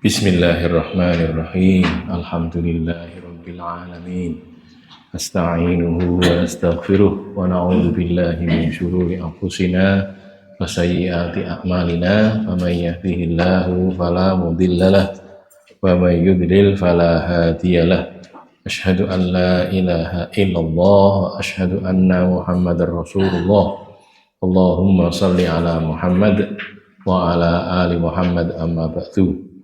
Bismillahirrahmanirrahim. Alhamdulillahirabbil alamin. Asta'inuhu wa astaghfiruh wa na'udzu billahi min syururi anfusina wa sayyiati a'malina. Faman yahdihillahu fala mudhillalah wa may yudlil fala hadiyalah. Asyhadu an la ilaha illallah wa asyhadu anna Muhammadar Rasulullah. Allahumma shalli ala Muhammad wa ala ali Muhammad amma ba'du.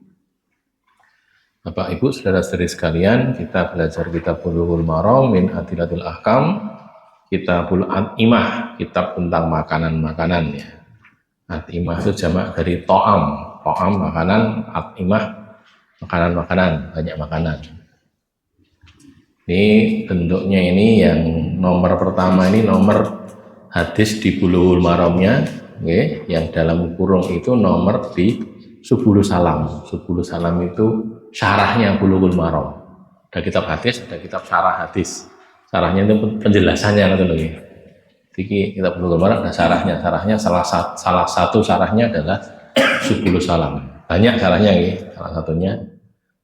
Bapak Ibu saudara-saudari sekalian, kita belajar kitab Bulughul Maram min Adillatil Ahkam, Kitabul At'imah, kitab tentang makanan-makanan ya. At'imah itu jamak dari to'am, makanan, at'imah makanan-makanan, banyak makanan. Ini bentuknya ini yang nomor pertama ini nomor hadis di Bulughul Maramnya, okay, yang dalam kurung itu nomor di Subulus Salam. Subulus Salam itu syarahnya Bulughul Maram. Ada kitab hadis, ada kitab syarah hadis. Syarahnya itu penjelasannya gitu loh. Jadi kitab Bulughul Maram ada syarahnya. Syarahnya salah satu syarahnya adalah Subulus Salam. Banyak syarahnya ya. Salah satunya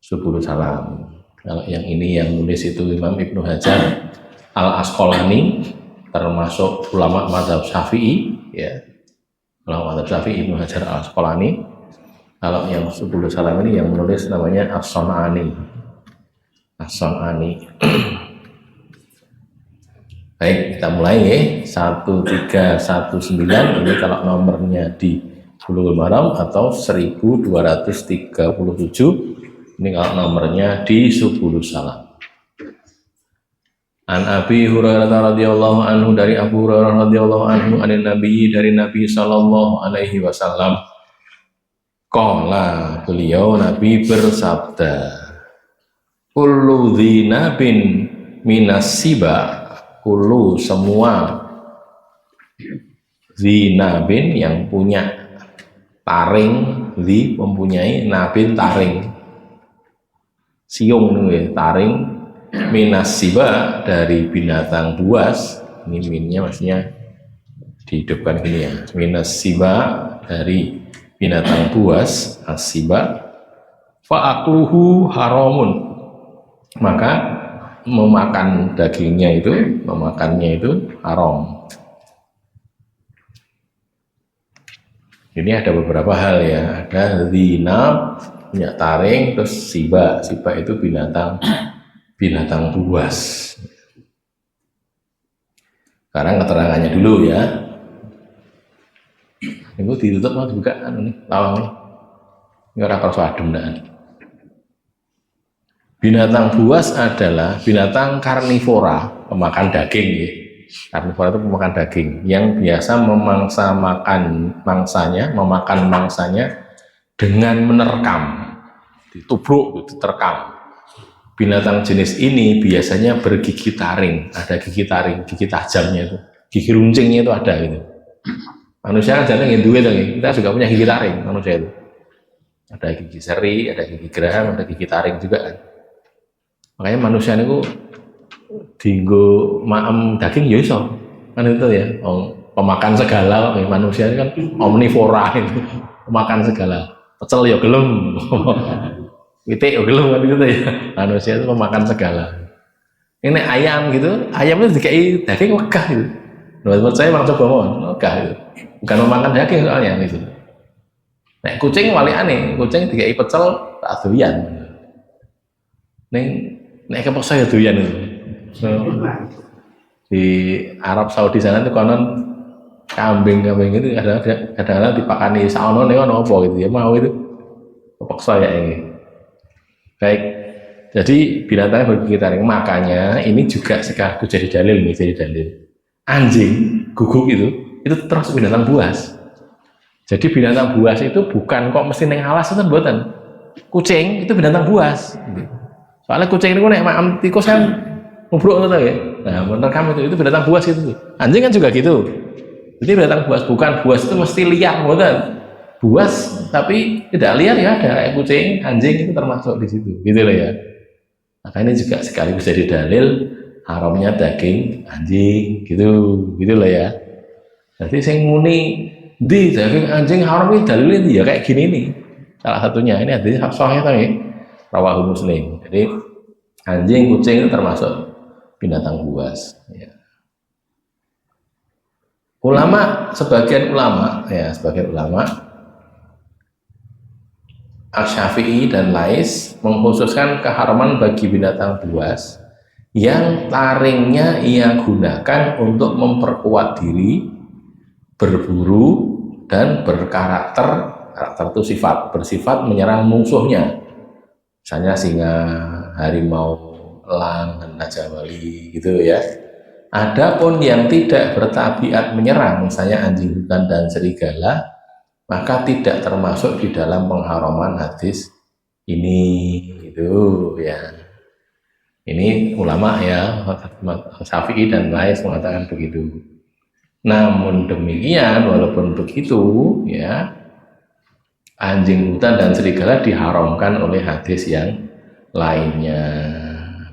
Subulus Salam. Kalau yang ini yang nulis itu Imam Ibnu Hajar Al-Asqalani, termasuk ulama mazhab Syafi'i ya. Ulama mazhab Syafi'i Ibnu Hajar Al-Asqalani. Kalau yang Subulus Salam ini yang menulis namanya As-Sun'ani. As-Sun'ani. Baik, kita mulai ya. 1319 ini kalau nomornya di Bulughul Maram atau 1237. Ini kalau nomornya di Subulus Salam. An Abi Hurairah radhiyallahu anhu, dari Abu Hurairah radhiyallahu anhu, anin Nabi, dari Nabi sallallahu alaihi wasallam. Qala, beliau Nabi bersabda, kullu dzinabin minas siba, kullu semua dzinabin yang punya taring, di mempunyai nabin taring, siung nih taring, minas siba dari binatang buas. Ini minnya maksudnya dihidupkan gini ya, minas siba dari binatang buas, asiba, fa'akluhu haramun, maka memakan dagingnya itu, memakannya itu haram. Ini ada beberapa hal ya, ada zinab, punya taring, terus siba itu binatang buas. Sekarang keterangannya dulu ya. Ini ditutup mau dibuka nih lawang nih. Ini orang kerasa adem dah. Binatang buas adalah binatang karnivora, pemakan daging ya. Karnivora itu pemakan daging yang biasa memakan mangsanya dengan menerkam, ditubruk, diterkam. Binatang jenis ini biasanya bergigi taring, ada gigi taring, gigi tajamnya itu, gigi runcingnya itu ada gitu. Manusia kan jangan gitu, kita juga punya gigi taring manusia itu. Ada gigi seri, ada gigi geraham, ada gigi taring juga kan. Makanya manusia itu dinggo maem daging ya iso. Kan itu ya, pemakan segala, manusia ini kan omnivora itu, pemakan segala. Pecel ya gelem. Pitik ya gelem kan gitu ya. Manusia itu pemakan segala. Ini ayam gitu, ayam itu dikai daging wegah gitu. Menurut saya memang coba mohon, wegah gitu. Bukan memakan daging soalnya itu. Nek kucing wali aneh, kucing dikai pecel tak doyan. Nek kepeksa ya doyan itu. Di Arab Saudi sana itu konon kambing itu kadang-kadang dipakani saono nih ono apa gitu ya, mau itu kepeksa ya ini. Baik. Jadi binatangnya bergigi taring, makanya ini juga sekaligus jadi dalil nih, jadi dalil. Anjing guguk itu terus binatang buas. Jadi binatang buas itu bukan kok mesti neng alas itu mboten. Kucing itu binatang buas. Soalnya kucing itu nek maem tikus kan ngubruk ngono ya. Nah, menerkam itu binatang buas itu. Anjing kan juga gitu. Jadi binatang buas, bukan buas itu mesti liar mboten. Buas tapi tidak liar ya ada kayak kucing, anjing itu termasuk di situ. Gitu loh ya. Maka ini juga sekaligus jadi dalil haramnya daging anjing gitu loh ya. Jadi saya muni di daging anjing haram ini dalilnya ya kayak gini nih. Salah satunya ini hadis sahih tadi, rawahu Muslim. Jadi anjing, kucing itu termasuk binatang buas. Ya. Sebagian ulama Asy-Syafi'i dan Lais mengkhususkan keharaman bagi binatang buas yang taringnya ia gunakan untuk memperkuat diri, berburu, dan berkarakter. Karakter itu bersifat menyerang musuhnya, misalnya singa, harimau, elang, dan naga wali gitu ya. Adapun yang tidak bertabiat menyerang, misalnya anjing hutan dan serigala, maka tidak termasuk di dalam pengharaman hadis ini gitu ya. Ini ulama ya, Syafi'i dan Lais mengatakan begitu. Namun demikian, walaupun begitu ya, anjing hutan dan serigala diharamkan oleh hadis yang lainnya,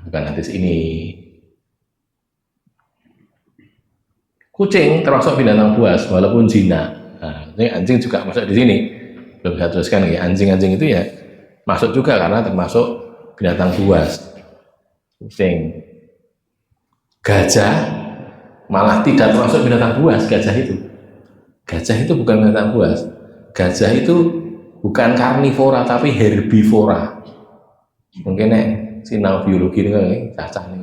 bukan hadis ini. Kucing termasuk binatang buas walaupun zina. Nah, ini anjing juga masuk di sini. Belum saya teruskan ya. Anjing-anjing itu ya masuk juga karena termasuk binatang buas. Kucing. Gajah malah tidak termasuk binatang buas. Gajah itu bukan binatang buas. Gajah itu bukan karnivora tapi herbivora. Mungkin sinau biologi ini cacah nih.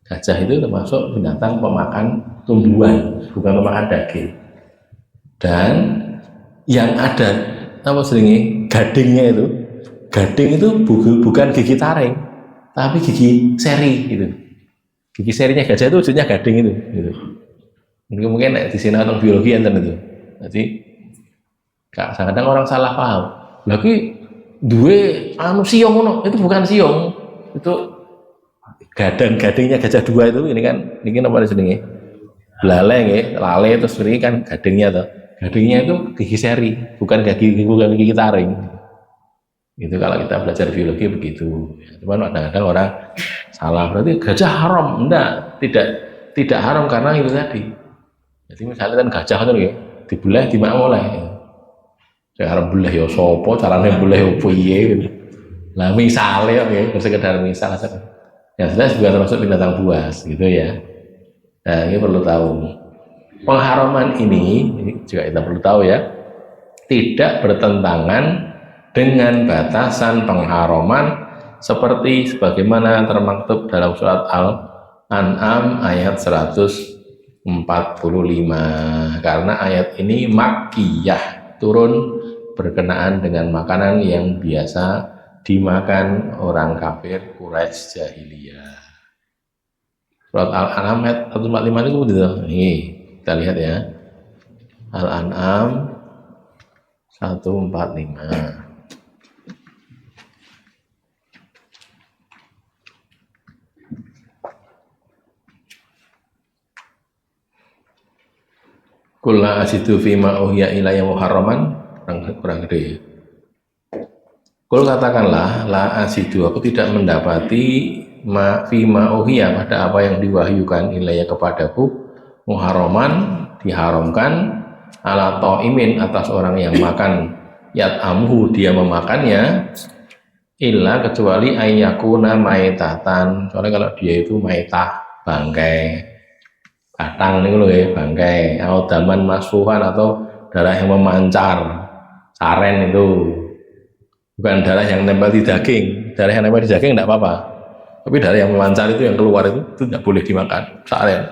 Gajah itu termasuk binatang pemakan tumbuhan, bukan pemakan daging. Dan yang ada apa seringnya gadingnya itu, gading itu bukan gigi taring, tapi gigi seri gitu. Gigi serinya gajah itu wujudnya gading itu. Gitu. Mungkin di sini atau biologi enten itu. Jadi kadang orang salah paham. Lagi dua siong itu bukan siong, itu gadingnya gajah dua itu ini apa disini belalai lale terus ini kan gadingnya itu gigi seri bukan gigi taring itu kalau kita belajar biologi begitu ya, cuman kadang-kadang orang salah berarti gajah haram tidak haram karena itu tadi. Jadi misalnya kan gajah itu ya dibelah dimakan oleh saya haram belah ya sopo caranya belah ya piye lah misalnya ya sekedar misal saja. Yang jelas juga termasuk binatang buas gitu ya. Nah ini perlu tahu. Pengharaman ini juga kita perlu tahu ya, tidak bertentangan dengan batasan pengharaman seperti sebagaimana termaktub dalam surat Al-An'am ayat 145 karena ayat ini makkiyah, turun berkenaan dengan makanan yang biasa dimakan orang kafir Quraisy jahiliyah. Surat Al-An'am ayat 145 itu begitu. Nih, kita lihat ya. Al-An'am 145. Qul la ajidu fima uhiya ilayya muharraman, kurang gede ya. Kul katakanlah la asidu, aku tidak mendapati fima uhiya pada apa yang diwahyukan ilayya kepadaku muharraman diharamkan ala ta'imin atas orang yang makan yat'amuhu dia memakannya illa kecuali ayyakuna maitatan. Soalnya kalau dia itu maitah bangkai batang ini loh ya bangkai atau daman masfuhan atau darah yang memancar saren itu bukan darah yang nempel di daging. Darah yang nempel di daging tidak apa-apa, tapi darah yang memancar itu yang keluar itu tidak boleh dimakan saren.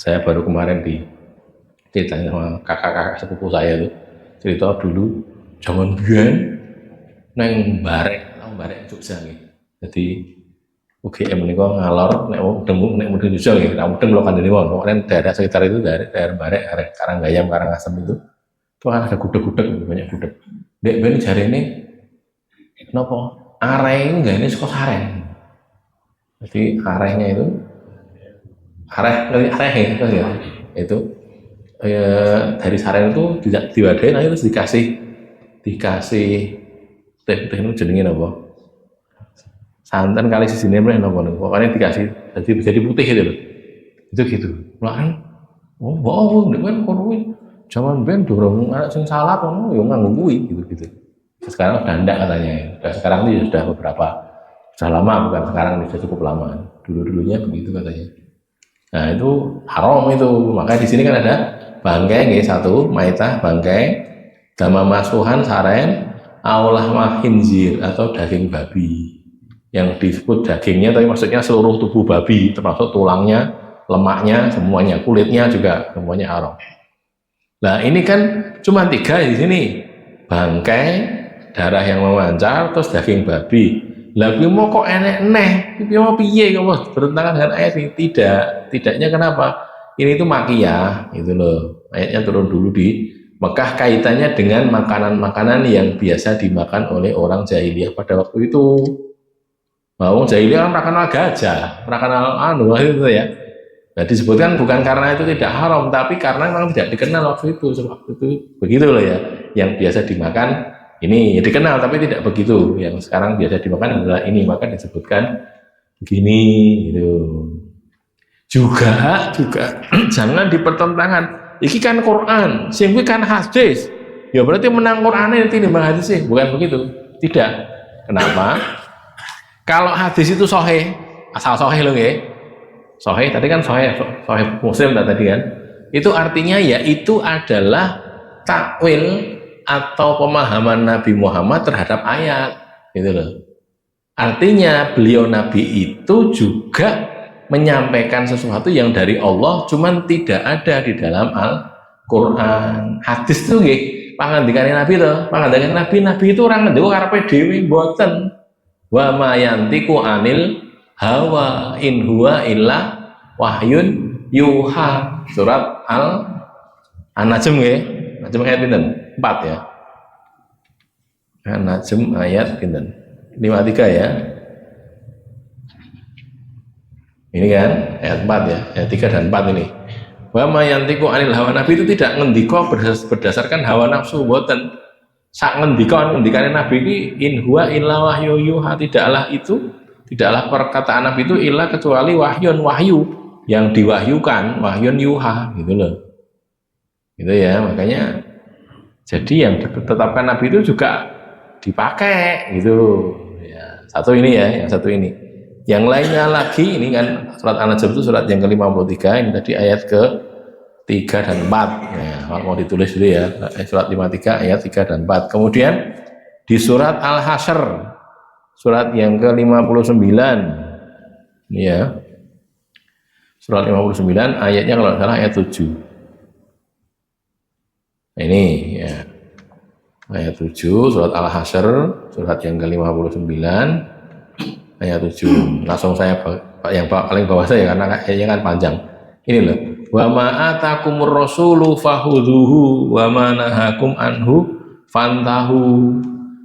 Saya baru kemarin ditanya sama kakak-kakak sepupu saya itu cerita dulu zaman biyen neng barek Jogja gitu. Jadi UGM ini kok ngalor nek mudeng Jogja gitu. Nek mudeng lokan ini pokoknya daerah sekitar itu daerah barek, Karanggayam, Karangasem itu kan ada gudeg-gudeg, banyak gudeg. Dek ben jari ini kenapa? Areh enggak ini suka saren. Jadi arehnya itu areh ya, itu dari saren itu tidak diwadahi, nah itu dikasih teh itu jenengin apa? Santan kali sisine mrene napa niku. Pokoknya dikasih jadi putih itu loh. Itu gitu. Lah kan oh, nek kan kono Zaman ben dorong anak sing salah kono yo nganggo kuwi gitu. Sekarang udah enggak katanya. Sekarang ini sudah beberapa, sudah lama, bukan sekarang ini sudah cukup lama. Dulu-dulunya begitu katanya. Nah itu haram itu. Makanya di sini kan ada bangkai nggih satu, maitah bangkai, dama masuhan saren, aulah mahinzir atau daging babi. Yang disebut dagingnya tapi maksudnya seluruh tubuh babi termasuk tulangnya, lemaknya, semuanya, kulitnya juga semuanya haram. Nah ini kan cuma 3 di sini, bangkai, darah yang memancar, terus daging babi. Lah mau kok enek-enek, mau piye kok bertentangan dengan ayat ini? Tidaknya kenapa? Ini tuh makiyah, itu loh. Ayatnya turun dulu di Mekah kaitannya dengan makanan-makanan yang biasa dimakan oleh orang jahiliyah pada waktu itu. Mau jahiliyah kan makan gajah, makan itu ya. Nah disebutkan bukan karena itu tidak haram, tapi karena memang tidak dikenal waktu itu begitu loh ya. Yang biasa dimakan ini dikenal tapi tidak begitu. Yang sekarang biasa dimakan adalah ini, maka disebutkan begini gitu. Juga jangan dipertentangan. Iki kan Quran, sing kan hadis. Ya berarti menang Quran itu timbang hadis sih, bukan begitu. Tidak. Kenapa? Kalau hadis itu sahih, asal sahih loh ya. Sahih tadi kan sahih Muslim tadi kan. Itu artinya ya itu adalah takwil atau pemahaman Nabi Muhammad terhadap ayat, gitu loh. Artinya beliau Nabi itu juga menyampaikan sesuatu yang dari Allah, cuman tidak ada di dalam Al-Quran. Hadis itu nggih, pangandikane Nabi to, pangandikane Nabi itu orang ngendika karepe dhewe mboten. Wa ma yantiqu anil hawa in huwa illa wahyun yuha. Surat An-Najm nggih. Najm ayat pinten? 4 ya. An-Najm ayat pinten? 53 ya. Ini kan ayat 4 ya, ayat 3 dan 4 ini. Wa ma yantiqu anil hawa, Nabi itu tidak ngendika berdasarkan hawa nafsu, mboten. Sak ngendikane Nabi ini in huwa illa wahyu yuha, tidaklah perkataan Nabi itu illa kecuali wahyu yang diwahyukan, wahyun yuha gitu loh. Gitu ya, makanya jadi yang ditetapkan Nabi itu juga dipakai gitu. Ya, satu ini ya, yang satu ini. Yang lainnya lagi ini kan surat An-Najm itu surat yang ke-53, ini tadi ayat ke-3 dan 4. Ya, kalau mau ditulis dulu ya, surat 53 ayat 3 dan 4. Kemudian di surat Al-Hasyr surat yang ke-59 ya. Surat 59 ayatnya kalau salah ayat 7. Nah, ini ya. Ayat 7 surat Al-Hasyr surat yang ke-59 ayat 7. Langsung saya yang paling bawah saja karena ayatnya kan panjang. Ini loh. Wa ma atakumur rasulu fakhudhuhu wa ma nahakum anhu fantahu.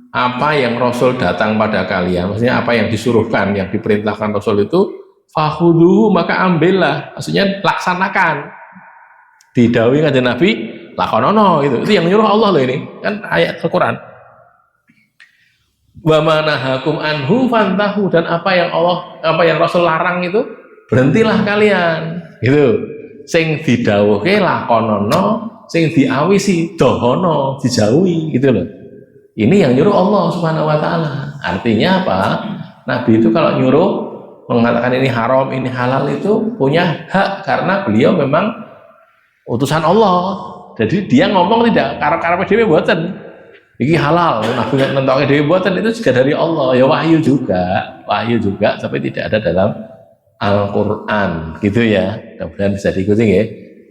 Apa yang Rasul datang pada kalian, maksudnya apa yang disuruhkan, yang diperintahkan Rasul itu fakhudhuhu, maka ambillah, maksudnya laksanakan. Didhawuhi kanjeng Nabi lakonono itu yang nyuruh Allah loh, ini kan ayat Al-Qur'an. Wa ma nahakum anhu fantahu, dan apa yang Rasul larang itu berhentilah kalian gitu. Sing didhawuhke lakonono, sing diawisi dohono, dijauhi gitu loh. Ini yang nyuruh Allah Subhanahu wa taala. Artinya apa? Nabi itu kalau nyuruh mengatakan ini haram, ini halal itu punya hak karena beliau memang utusan Allah. Jadi dia ngomong tidak karep-karep dhewe mboten. Iki halal, Nabi nentoke dhewe mboten, itu juga dari Allah. Ya wahyu juga, tapi tidak ada dalam Al-Qur'an gitu ya. Mudah-mudahan bisa diikuti ya.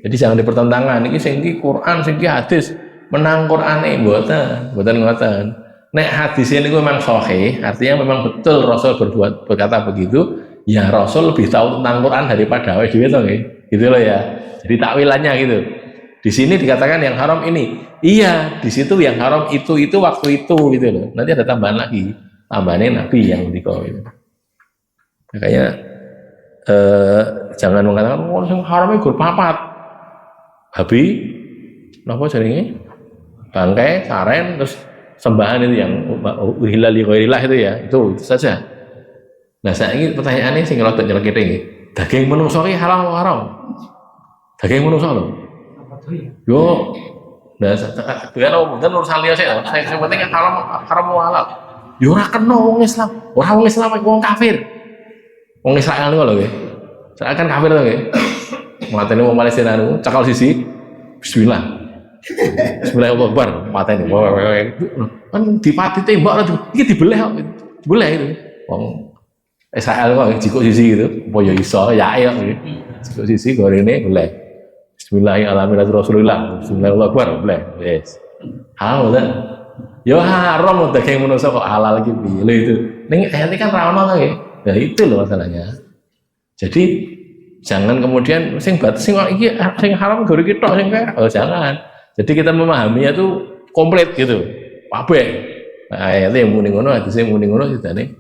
Jadi jangan dipertentangkan iki sing iki Quran, sing iki hadis. Menang Qur'ane mboten ngoten. Nek hadis ini memang sahih, artinya memang betul Rasul berkata begitu, ya Rasul lebih tahu tentang Quran daripada awake dhewe to nggih. Gitu loh ya. Jadi takwilannya gitu. Di sini dikatakan yang haram ini. Iya, di situ yang haram itu waktu itu gitu loh. Nanti ada tambahan lagi. Tambahannya Nabi yang dikau itu. Makanya jangan mengatakan yang haramnya gur papat. Babi napa jenenge? Bangkai, saren, terus sembahan itu yang uhilla li ghairillah itu ya, itu saja. Nah, saya ini pertanyaannya sing rada nyelekit iki. Daging menungso iki halal atau haram? Daging menungso lho. Yo, Nah, dengan dan urusan liya saya penting haram haram halal. Yo ora kena wong Islam. Ora wong Islam iku wong kafir. Wong Israel niku lho nggih. Israel kan kafir to nggih. Mateni wong Palestina niku cakal sisi. Bismillah. Bismillahirrahmanirrahim. Akbar. Mateni. Kan dipati tembak iki dibelah kok. Dibelah itu. Wong Israel kok jikuk sisi gitu. Apa ya iso ya ayo nggih. Jikuk sisi gorene belah. Bismillahirrahmanirrahim Rasulullah. Bismillahirrahmanirrahim. Belah. Wis. Halal ta? Ya haram daging manusia kok halal iki piye lho itu. Ning ayat kan ra ono to nggih. Ya itu loh masalahnya. Jadi jangan kemudian sing iki sing haram gore iki tok sing kae. Oh jangan. Jadi kita memahaminya tuh komplit gitu. Kabeh. Nah, ayat yang muni ngono, hadis yang muni ngono sidane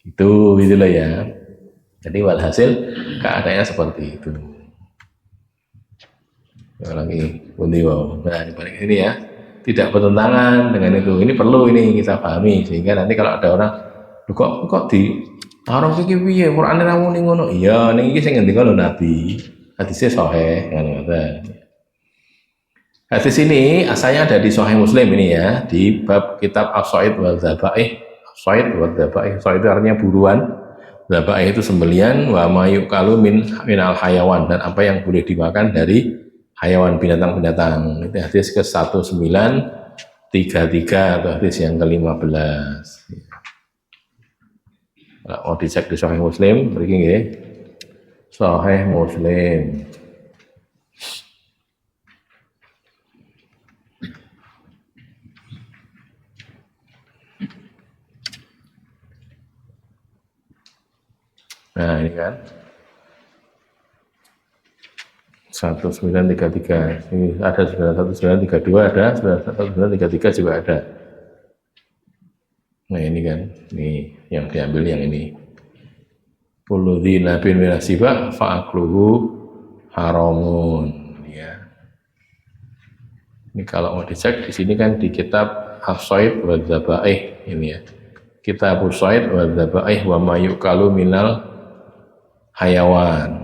itu gitu loh ya. Jadi walhasil keadaannya seperti itu. Lagi pundi wae. Nah, di balik ini ya. Tidak bertentangan dengan itu. Ini perlu ini kita pahami sehingga nanti kalau ada orang kok di orang iki piye Qur'ane ra muni ngono. Iya ning iki sing ngendika lho Nabi. Hadisnya sahih ngoten. Hadis ini asalnya ada di Sahih Muslim ini ya, di bab kitab As-Shaid wal Dzabaih. As-Shaid wal Dzabaih. Shaid itu artinya buruan. Dzabaih itu sembelian wa mayukalu minal hayawan dan apa yang boleh dimakan dari hayawan binatang-binatang. Itu hadis ke-1933 atau hadis yang ke-15. Kalau mau dicek di Sahih Muslim, begini nggih. Sahih Muslim. Nah, ini kan 1933 ini ada 1932 ada 1933 juga ada. Nah ini kan ini yang diambil yang ini Puludzina bin minasiba fa'akluhu haramun ya. Ini kalau mau dicek di sini kan di kitab As-Shaid wa Dzabaih ini ya. Kitab As-Shaid wa Dzabaih wa mayukalu minal hayawan.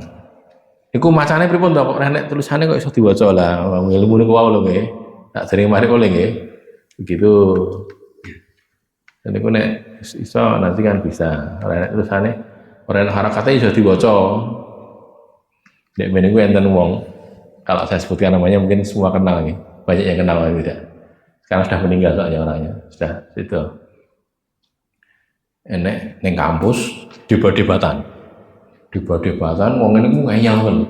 Iku macane pripun to kok nek tulisane kok iso diwaca lah. Ilmu niku wae lho nggih. Tak sering mari oleh nggih. Begitu. Dan niku nek iso nanti kan bisa. Nek tulisane ora harakate iso diwaca. Nek men niku enten wong kalau saya sebutkan namanya mungkin semua kenal nggih. Banyak yang kenal tidak. Sekarang sudah meninggal soalnya orangnya. Sudah itu. Enek ning kampus debat-debatan. Debat-debatan wong ngene ku ngeyel kan.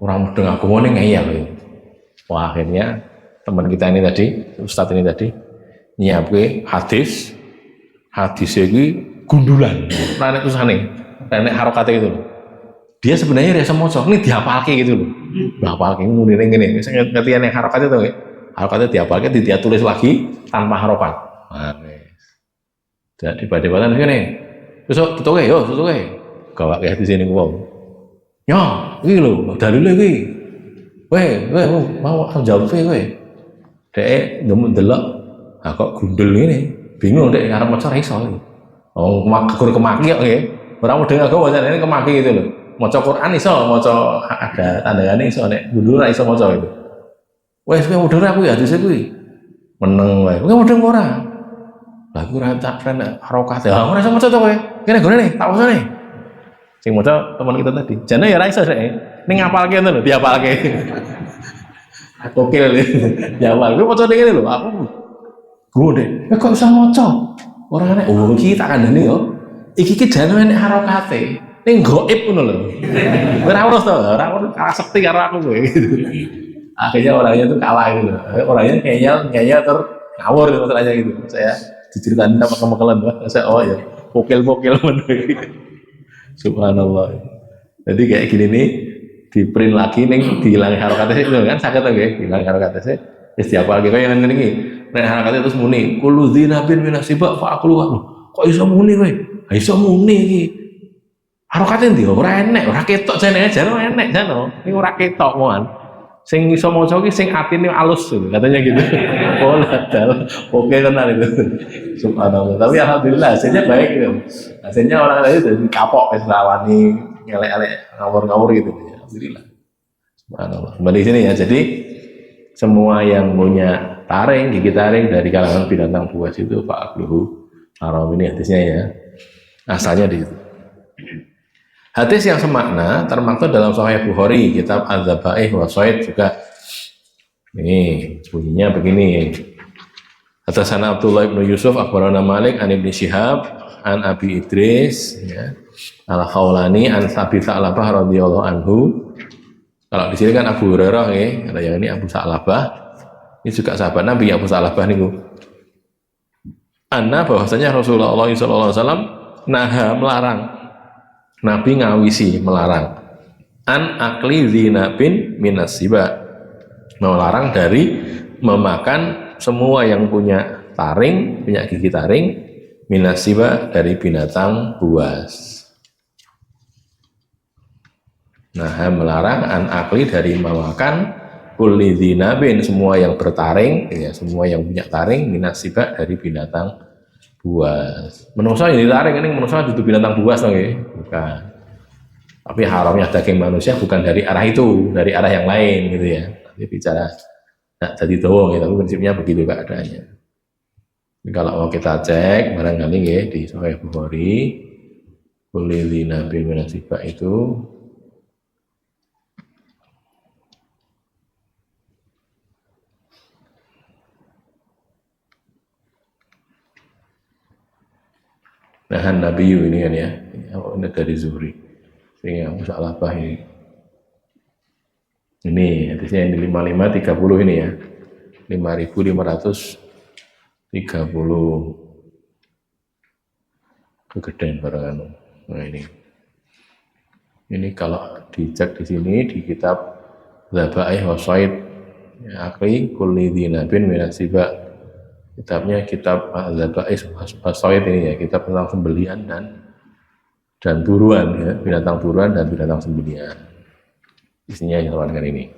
Orang mudeng agama ngeyel. Wah, akhirnya teman kita ini tadi, ustadz ini tadi nyiapke hadis. Hadisnya iki gundulan. Nek usane, nek harokate gitu loh. Dia sebenarnya rasa maca, ini dihafalke gitu loh. Dihafalke munine ngene. Wis ngerti nek harokate to nggih. Harokate dihafalke dia tulis lagi tanpa harokat. Nah, wis. Jadi debat-debatan ngene. Besok tutuke yo, tutuke. Gawake hadis ini wong. Ya, iki lho, dalile iki. Weh, mau jawab kowe. Dek ndelok, ah kok gundul ngene. Bingung dek arep maca ra iso iki. Oh, kemaki kok nggih. Ora mudeng agama wacane kemaki gitu lho. Maca Quran iso, maca ada tandane iso nek gundul ra iso maca itu. Wes kowe mudeng aku ya hadis kuwi. Meneng wae. Kowe mudeng ora? Lah iku ora tak harokat. Ya ora iso maca to kowe. Kene gone tak macane. Sing maca teman kita tadi. Jane ya ra iso sik. Ning ngapalke ngono lho, diapalke. Kokil diapal. Kowe maca ngene lho, aku gede. Kok iso maca? Ora nek oh iki tak kandhani yo. Iki ki jane nek harokate. Ning gaib ngono lho. Ora urus to, ora sekti karo aku kowe gitu. Akhirnya orangnya itu kalah gitu. Orangnya ngeyel ngawur gitu masalahnya gitu. Saya diceritain sama kemakalan, saya oh ya pokil-pokil subhanallah. Jadi kayak gini nih di print lagi nih dihilangi harokatnya itu kan sakit tuh ya hilang harokatnya setiap lagi kayak yang ini nih harokatnya terus muni kuludzina bin minasiba fa'akluha kok iso muni kowe iso muni iki harokatnya ndi ora enek ora ketok jane jane enek jane ini ora ketok moan sing iso maca iki sing atine alus katanya gitu. Oh dal. Oke kenal itu. Subhanallah. Tapi alhamdulillah hasilnya baik gitu. Hasilnya orang lain jadi kapok wis rawani ngelek-elek ngawur-ngawur gitu ya. Alhamdulillah. Subhanallah. Kembali sini ya. Jadi semua yang punya taring, gigi taring dari kalangan binatang buas itu fa'akluhu haram. Ini hadisnya ya. Asalnya di situ. Hadis yang semakna termaktub dalam Sahih Bukhari, kitab Az-Zabaih wa Shayd juga. Ini bunyinya begini. Hadatsana Abdullah bin Yusuf akhbarana Malik an Ibnu Syihab an Abi Idris ya. Al-Khawlani an Abi Sa'labah radhiyallahu anhu. Kalau di sini kan Abu Hurairah ya, kalau yang ini Abu Sa'labah. Ini juga sahabat Nabi Abu Sa'labah niku. Anna bahwasanya Rasulullah sallallahu alaihi wasallam naha melarang. Nabi ngawisi melarang an akli zinabin minas siba, melarang dari memakan semua yang punya taring, punya gigi taring minas siba dari binatang buas. Nah, melarang an akli dari memakan kulli zinabin semua yang bertaring, ya semua yang punya taring minas siba dari binatang buas. Menungso yang ditaring ini menungso itu binatang buas loh ya. Bukan. Tapi haramnya daging manusia bukan dari arah itu, dari arah yang lain gitu ya. Nanti bicara jadi doang ya, tapi prinsipnya begitu keadaannya. Jadi kalau mau kita cek barangkali ya di Sahih Bukhari kulilina bil minasibah itu nahan Nabi ini kan ya, ini dari Zuhri. Sehingga Mus'alabah ini. Ini hadisnya yang di 5530 ini ya. 5530. Kegedean barangan. Nah ini. Ini kalau dicek di sini di kitab Zabaih wa Shayd ya, akli kulli dzinabin minasiba. Kitabnya kitab Zabaih wa Shayd ini ya, kitab tentang sembelian dan buruan ya, binatang buruan dan binatang sembelian. Isinya yang kan ini.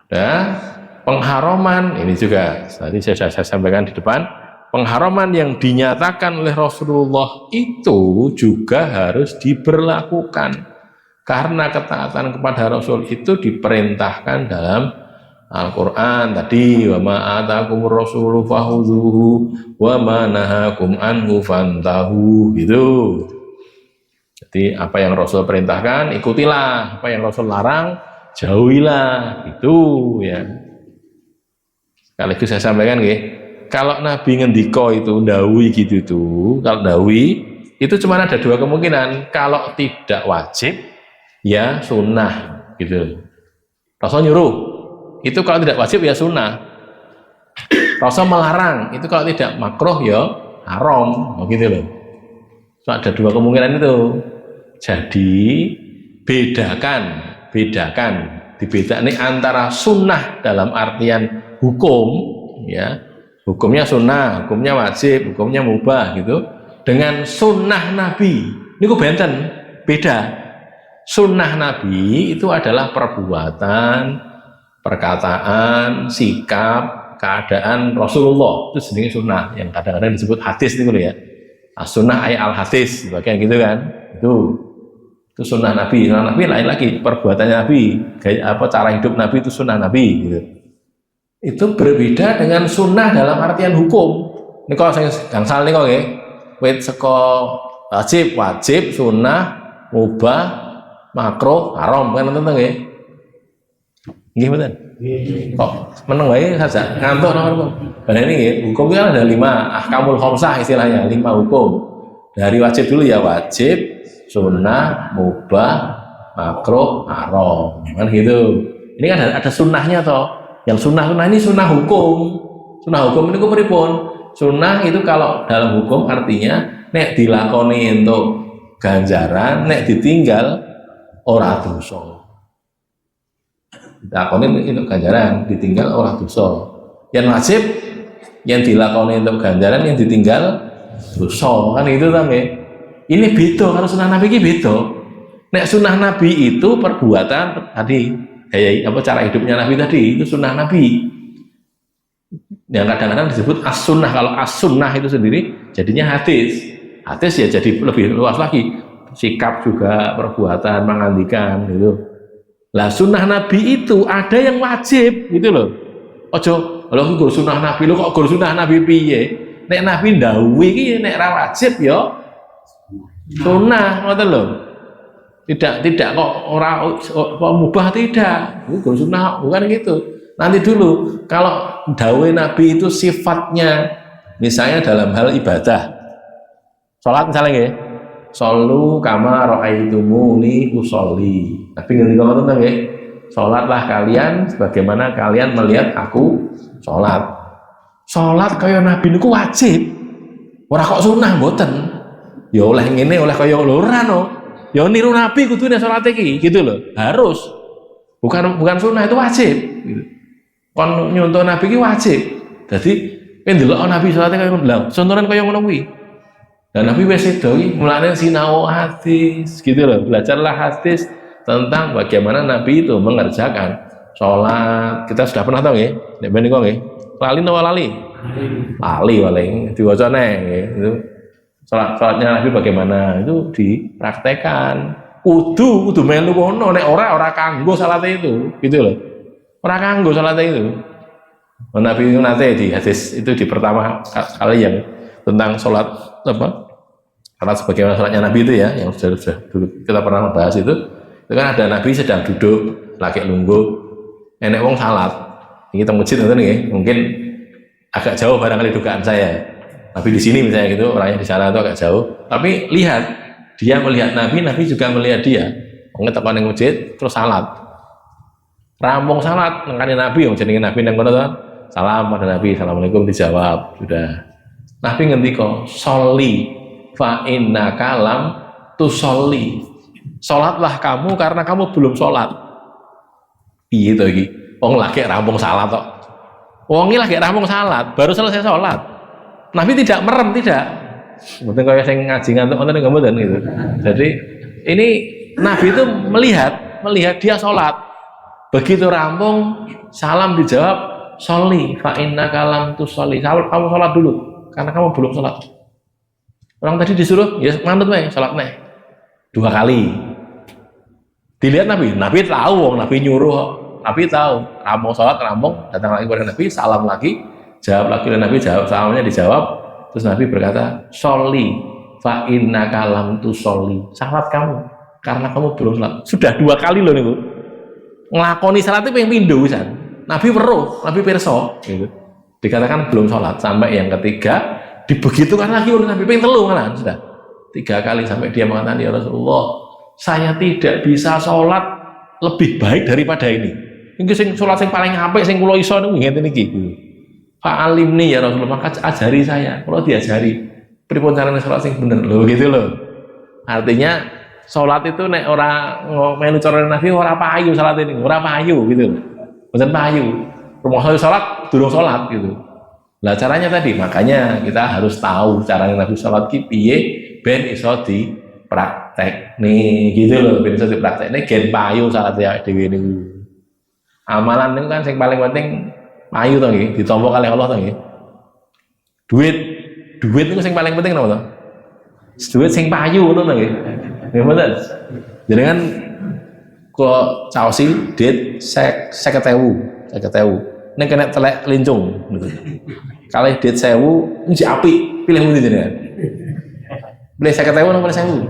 Dan pengharaman ini juga tadi saya sampaikan di depan, pengharaman yang dinyatakan oleh Rasulullah itu juga harus diberlakukan karena ketaatan kepada Rasul itu diperintahkan dalam Al-Quran tadi, wa ma atakumur rasulu fahuzuhu wa ma nahakum anhu fantahu, gitu. Jadi apa yang Rasul perintahkan ikutilah, apa yang Rasul larang jauhilah, itu ya. Sekaligus saya sampaikan nggih, kalau Nabi ngendika itu ndawi gitu tuh, kalau ndawi itu cuma ada dua kemungkinan, kalau tidak wajib ya sunnah gitu. Rasul nyuruh itu kalau tidak wajib ya sunnah. Rasul melarang itu kalau tidak makruh ya haram, begitu loh. So, ada dua kemungkinan itu. Jadi dibedakan antara sunnah dalam artian hukum, ya hukumnya sunnah, hukumnya wajib, hukumnya mubah gitu, dengan sunnah Nabi. Ini kok benten, beda. Sunnah Nabi itu adalah perbuatan, perkataan, sikap, keadaan Rasulullah, itu sendiri sunnah yang kadang-kadang disebut hadis itu ya. As-sunnah ay al-hadis, bagian gitu kan. Itu sunnah Nabi. Sunnah Nabi lain lagi, perbuatannya Nabi, gaya, cara hidup Nabi itu sunnah Nabi gitu. Itu berbeda dengan sunnah dalam artian hukum. Ini kalau saya gangsal nih kok ya. Wait seko wajib, sunnah, mubah, makruh, haram kan tentang ya. Nggih mboten? Kok meneng wae saja ngantuk napa. Karena ini ya, hukum itu kan ada 5 ahkamul khamsah istilahnya, 5 hukum. Dari wajib dulu ya, wajib, sunnah, mubah, makruh, haram. Kan gitu. Ini kan ada sunnahnya toh. Yang sunnah ini sunnah hukum. Sunnah hukum ini pripun? Sunnah itu kalau dalam hukum artinya nek dilakoni untuk ganjaran, nek ditinggal ora dosa. Dilakoni untuk ganjaran, ditinggal orang dosa. Yang wajib, yang dilakoni untuk ganjaran, yang ditinggal dosa. Kan itu kan ya. Ini beda, kalau sunnah Nabi ini beda. Nek sunnah Nabi itu perbuatan tadi, kayak cara hidupnya Nabi tadi, itu sunnah Nabi. Yang kadang-kadang disebut as-sunnah. Kalau as-sunnah itu sendiri jadinya hadis. Hadis ya jadi lebih luas lagi. Sikap juga, perbuatan, mengandikan gitu. Lah sunnah Nabi itu ada yang wajib gitu loh. Ojo, lho iki gur sunah Nabi, lho kok gur sunah Nabi piye? Nek Nabi ndhawuhi iki nek ra wajib ya sunah, ngoten lho. Tidak kok ora kok mubah, tidak. Itu gur sunah, bukan gitu. Nanti dulu kalau dawuh Nabi itu sifatnya misalnya dalam hal ibadah. Salat misalnya nggih. Shollu kama ra'aitumuni usolli. Nabi ngendika ngoten to nggih. Salatlah kalian sebagaimana kalian melihat aku salat. Salat kaya Nabi niku wajib. Ora kok sunah mboten. Ya oleh ngene, oleh kaya lho ora no. Ya niru Nabi kudune salat iki, gitu loh. Harus. Bukan sunah, itu wajib gitu. Kon nyontoh Nabi ki wajib. Dadi ndelok Nabi salate kaya ngono. Lah, contohan kaya ngono kuwi. Dan Nabi wis sedo iki mulane sinau hadis gitu loh. Belajarlah hadis tentang bagaimana Nabi itu mengerjakan sholat. Kita sudah pernah tahu nggih? Nek ben niku nggih. Lali napa lali? Lali paling diwaca nggih. Itu sholatnya Nabi bagaimana itu dipraktekkan. Kudu melu kono, nek ora kanggo salate itu, gitu loh. Ora kanggo salate itu. Nabi itu nanti di hadis itu di pertama kali yang tentang sholat apa? Karena sebagaimana sholatnya Nabi itu ya, yang sudah dulu kita pernah bahas itu kan ada Nabi sedang duduk, lagi nunggu, enek wong salat. Ini kita masjid nanti nih, mungkin agak jauh barangkali dugaan saya. Nabi di sini misalnya gitu, orangnya di sana itu agak jauh. Tapi lihat, dia melihat Nabi juga melihat dia. Wong tekan ning masjid terus salat. Rampung salat, nengkane Nabi, yang jenenge Nabi nang kono to. Salam pada Nabi, assalamualaikum, dijawab, sudah. Nabi ngendika, "Sholli fa innaka lam tusolli." Salatlah kamu karena kamu belum salat. Piye to iki? Wong lagi rampung salat tok. Wong iki lagi rampung salat, baru selesai salat. Nabi tidak merem, tidak. Mboten kaya sing ngaji ngantuk ngoten nggih mboten gitu. Jadi ini Nabi itu melihat dia salat. Begitu rampung, salam dijawab, "Sholli fa innaka lam tusolli." Kamu salat dulu karena kamu belum salat. Orang tadi disuruh, ya manut wae salat neh. 2 kali. Dilihat Nabi tahu, Nabi nyuruh, Nabi tahu, rampung salat, datang lagi kepada Nabi, salam lagi, jawab lagi oleh Nabi, jawab salamnya dijawab, terus Nabi berkata, "Sholli fa innaka lam tusolli." Salat kamu karena kamu belum salat. Sudah 2 kali loh niku. Nglakoni salat itu yang pindho wisan. Nabi weruh, Nabi pirsa gitu. Dikatakan belum salat sampai yang ketiga dibegitukan lagi oleh Nabi ping 3 kan sudah 3 kali sampai dia mengatakan, "Ya Rasulullah, saya tidak bisa sholat lebih baik daripada ini. Ini sing sholat sing paling apik sing kula iso niku ngene iki." Fa'alimni ya Rasulullah, maka ajari saya. Kalau diajari pripun carane sholat sing bener lho gitu loh. Artinya sholat itu nek ora melu cara Nabi ora payu salat ini, ora payu gitu loh. Mboten payu. Rumah sholat durung sholat gitu. Lah caranya tadi, makanya kita harus tahu caranya Nabi sholat ki piye ben iso dipraktek nih gitu loh, ben iso dipraktek nih gen payu salat ya dhewe niku. Amalan niku kan sing paling penting payu to nggih, ditampa kalih Allah to nggih. Duit niku sing paling penting napa to? Duit sing payu ngono to nggih. Nggih mboten. Jenengan kok caosi duit 50.000. Ning kena telek lincung gitu. Kalih duit 1.000 iki apik, pilih pundi jenengan? Pilih 50.000 nang pilih 1.000.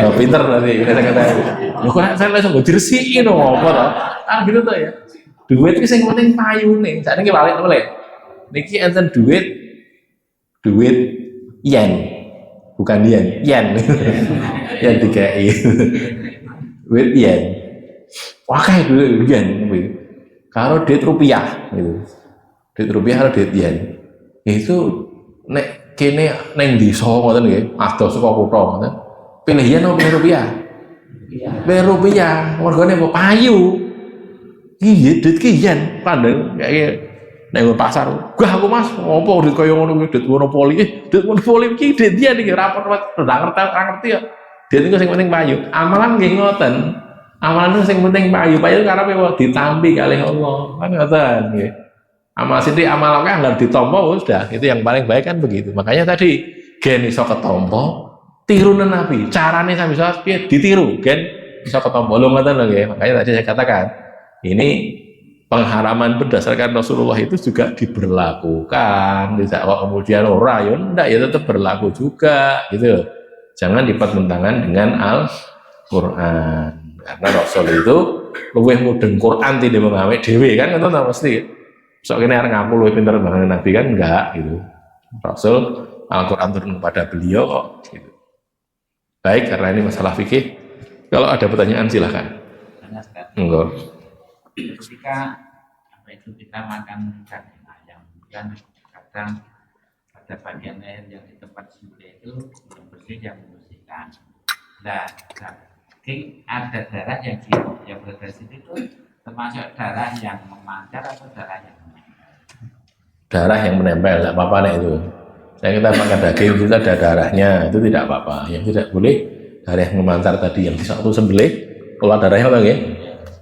Oh, pinter berarti pilih 50.000. Lho kok saya langsung go diresiki no apa to? Ah gitu to ya. Duit iki sing penting payune. Sakniki balik to le. Niki enten duit yen. Bukan yen. Yen dikai. Duit yen. Wah kayak duit yen kuwi. Kalau duit rupiah gitu. Duit rupiah kalau duit yen. Itu nek kene neng desa ngoten nggih, adoh saka kutha ngoten. Pilih yen apa pilih rupiah? Pilih rupiah. Mergone apa payu. Iya duit ki yen pandeng kayak neng pasar. Gah aku Mas, opo duit kaya ngono kuwi duit monopoli. Duit monopoli iki duit yen iki rapor ngerti ya. Duit iku sing penting payu. Amalan nggih ngoten. Amalan itu yang penting payu karena ditampi kalih Allah kan ngoten nggih. Amal sithik amal akeh anggar ditampa sudah, itu yang paling baik kan begitu. Makanya tadi gen iso ketampa tirune Nabi. Carane sampe iso piye ditiru gen iso ketampa. Lho ngoten lho nggih. Makanya tadi saya katakan ini pengharaman berdasarkan Rasulullah itu juga diberlakukan, tidak kok kemudian ora ya ndak ya tetap berlaku juga gitu. Jangan dipertentangan dengan Al-Qur'an. Karena Rasul itu luwih mudeng Quran tidak mengawe dhewe kan itu mesti. Sok kene arep ngaku luwih pinter banget Nabi kan enggak gitu. Rasul Al-Qur'an turun kepada beliau kok gitu. Baik, karena ini masalah fikih. Kalau ada pertanyaan silahkan. Enggak. Ketika kita makan daging ayam kan kadang pada bagian air yang di tempat sembelih itu belum bersih yang membersihkan. Nah, daging ada darah yang berada di situ itu termasuk darah yang memancar atau darah yang menempel? Darah yang menempel, tidak apa-apa nih itu. Saya kita makan daging itu ada darahnya, itu tidak apa-apa. Yang tidak boleh darah yang memancar tadi yang di satu sembelih keluar darahnya apa ya?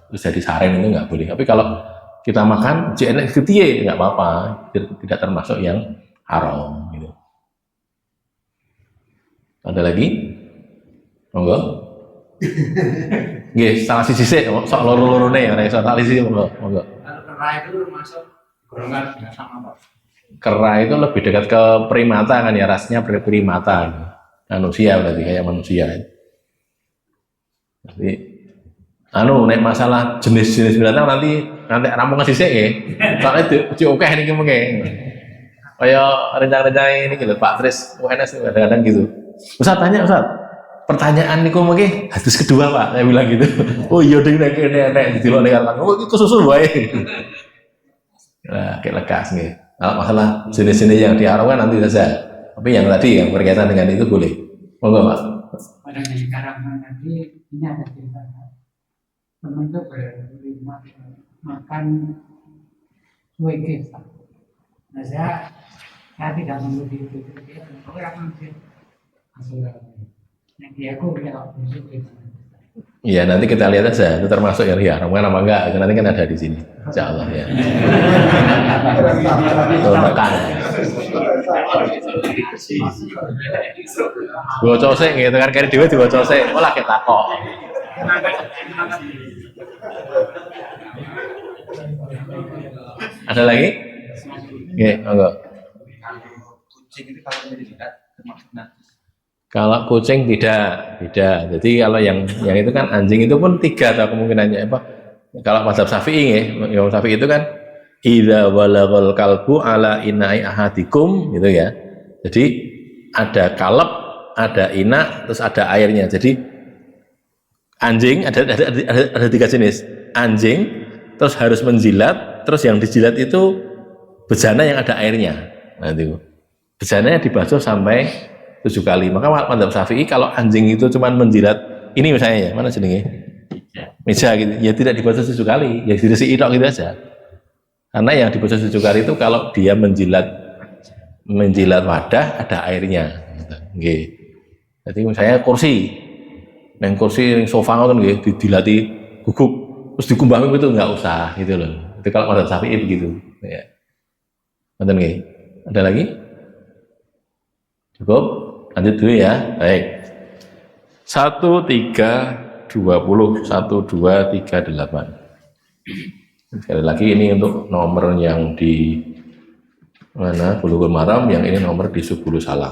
Terus jadi sareng itu nggak boleh. Tapi kalau kita makan JNX ketie nggak apa-apa, tidak termasuk yang haram. Gitu. Ada lagi? Monggo. Nggih, salah sisi sok loro-lorone ya, nek salah sisi monggo. Kera itu termasuk golongan binatang apa? Kera itu lebih dekat ke primata kan ya, rasnya primata. Manusia berarti kayak manusia. Jadi nek masalah jenis-jenis binatang nanti rampung sisik ya. Soalnya itu oke niki mengke. Kayak rencana-rencana ini gitu Pak Tris UNS kadang-kadang gitu. Ustaz tanya Ustaz. Pertanyaan niku mengke hadis kedua Pak, saya bilang gitu. Oh iya ding nek didelok nek kan. Oh iki kesusul wae. Nah, kayak lekas nih. Kalau masalah jenis-jenis yang diharamkan nanti saja. Tapi yang tadi yang berkaitan dengan itu boleh. Monggo Pak. Pada sekarang nanti ini ada cerita teman itu makan kue kita. Nah saya tidak mengikuti itu. Orang masih yang dia aku bilang Iya nanti kita lihat aja itu termasuk yang diharamkan apa enggak itu nanti kan ada di sini insya Allah ya. Tekan. Gua cosek gitu kan kari dewe diwa cosek olah kita kok. Ada lagi? Nggih, monggo. kucing itu kalau dilihat termasuk najis. Kalau kucing tidak beda. Jadi kalau yang itu kan anjing itu pun tiga atau kemungkinannya apa? Kalau mazhab Syafi'i ya, Imam Syafi'i itu kan idza walagal kalbu ala ina'i ahadikum gitu ya. Jadi ada kaleb, ada ina, terus ada airnya. Jadi anjing ada tiga jenis. Anjing terus harus menjilat, terus yang dijilat itu bejana yang ada airnya. Nah itu. Bejananya dibasuh sampai 7 kali. Maka mazhab Syafi'i kalau anjing itu cuma menjilat ini misalnya ya, mana jenenge? Meja gitu. Ya tidak dibasuh 7 kali, ya diresi tok gitu aja. Karena yang dibasuh 7 kali itu kalau dia menjilat wadah ada airnya. Nggih. Jadi misalnya kursi. Neng kursi ning sofa ngoten nggih didilati guguk terus dikumbah itu enggak usah gitu loh. Itu kalau mazhab Syafi'i begitu. Ya. Ngoten nggih. Ada lagi? Cukup? Lanjut dulu ya. Baik. 1 3 20 1 2 3 8. Sekali lagi ini untuk nomor yang di mana Bulughul Maram, yang ini nomor di Subulus Salam.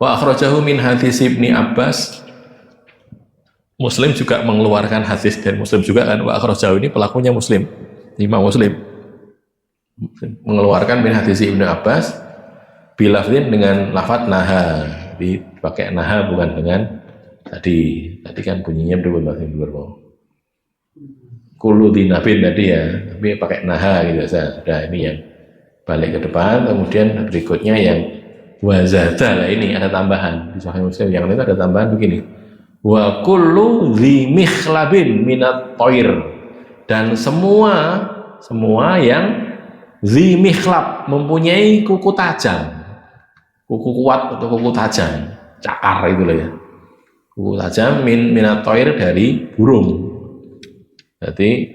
Wa akhrajahu min hadis Ibni Abbas. Muslim juga mengeluarkan hadis dari Muslim juga kan. Wa akhrajahu ini pelakunya Muslim. Imam Muslim mengeluarkan min hadis Ibnu Abbas bilafdin dengan lafaz naha, dipakai naha bukan dengan tadi kan bunyinya berubah. Kullu dinabin tadi ya, tapi pakai naha gitu saja. Nah, ini yang balik ke depan, kemudian berikutnya yang wazada lah, ini ada tambahan di Sahih Muslim yang itu ada tambahan begini. Wa kullu dzi mikhlabin minat toir, dan semua yang dzi mikhlab mempunyai kuku tajam. Kuku kuat atau kuku tajam, cakar itu lah ya. Kuku tajam minat toir dari burung. Jadi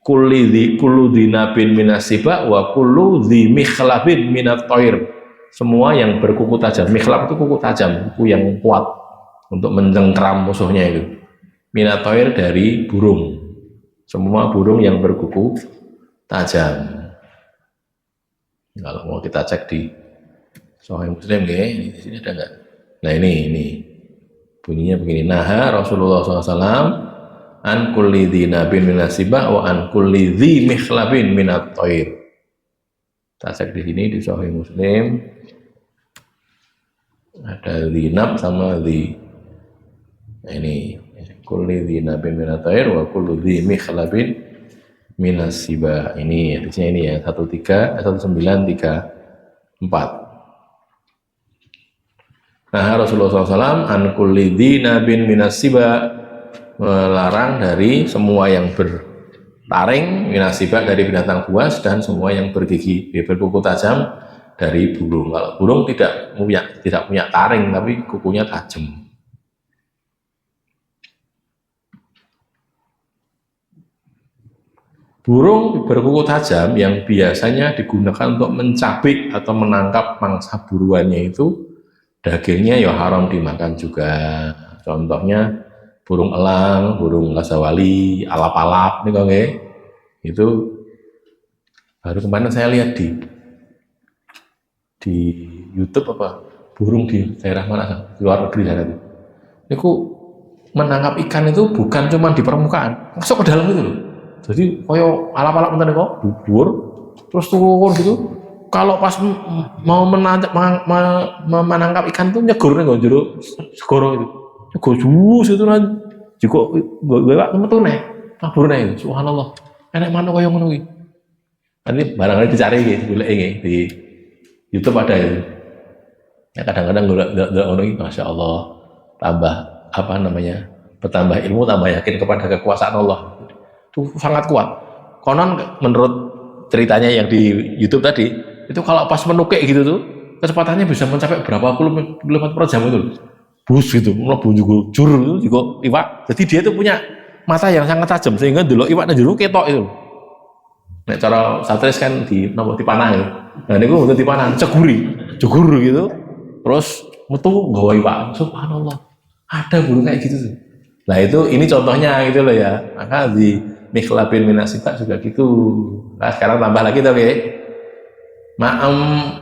kullu dinabin minasiba wa kullu dzi mikhlabin minat toir. Semua yang berkuku tajam. Mikhlab itu kuku tajam, kuku yang kuat untuk mencengkram musuhnya itu. Minat toir dari burung. semua burung yang berkuku tajam. Kalau mau kita cek di Sahih Muslim ya, di sini ada enggak? Nah ini bunyinya begini. Naha Rasulullah SAW an kulli dzinabin minasibah wa an kulli dzi mikhlabin minat thair. Kita cek di sini di Sahih Muslim ada dzinab sama dzi. Nah ini kulli dzinabin minat thair wa kullu dzi mikhlabin minasibah. Ini hadisnya ini ya 1934. Nah Rasulullah SAW an kulli dzinabin minasibah, melarang dari semua yang bertaring, minasibah dari binatang buas, dan semua yang bergigi berkuku tajam dari burung. Kalau burung tidak punya taring tapi kukunya tajam. Burung berkuku tajam yang biasanya digunakan untuk mencabik atau menangkap mangsa buruannya itu dagingnya ya haram dimakan juga. Contohnya burung elang, burung lasawali, alap-alap nih kok nggih. Itu baru kemarin saya lihat di YouTube apa burung di daerah mana di luar negeri sana itu. Niku menangkap ikan itu bukan cuma di permukaan, masuk ke dalam itu loh. Jadi koyo alap-alap ngoten kok, dhuwur terus turun gitu. Kalau pas mau menangkap ikan tuh nyegur nih jero segoro itu. Nyegur jus itu lah. Jika gue metu nih, kabur nih. Subhanallah. Enak mana kaya ngono iki. Nanti barangkali dicari gitu, golek di YouTube ada itu. Ya kadang-kadang golek ngono iki, Masya Allah. Tambah apa namanya? Bertambah ilmu, tambah yakin kepada kekuasaan Allah. Itu sangat kuat. Konon menurut ceritanya yang di YouTube tadi, itu kalau pas menukik gitu tuh kecepatannya bisa mencapai berapa kilometer per jam itu, bus gitu, mlebu jur itu juga iwak. Jadi dia itu punya mata yang sangat tajam sehingga delok iwak nang jero ketok itu. Nek cara satris kan dipanah ya. Nah niku mboten dipanah, jegur gitu. Terus metu nggawa iwak. Subhanallah. Ada burung kayak gitu tuh. Nah itu ini contohnya gitu loh ya. Maka di mikhlabin minasibah juga gitu. Nah sekarang tambah lagi tapi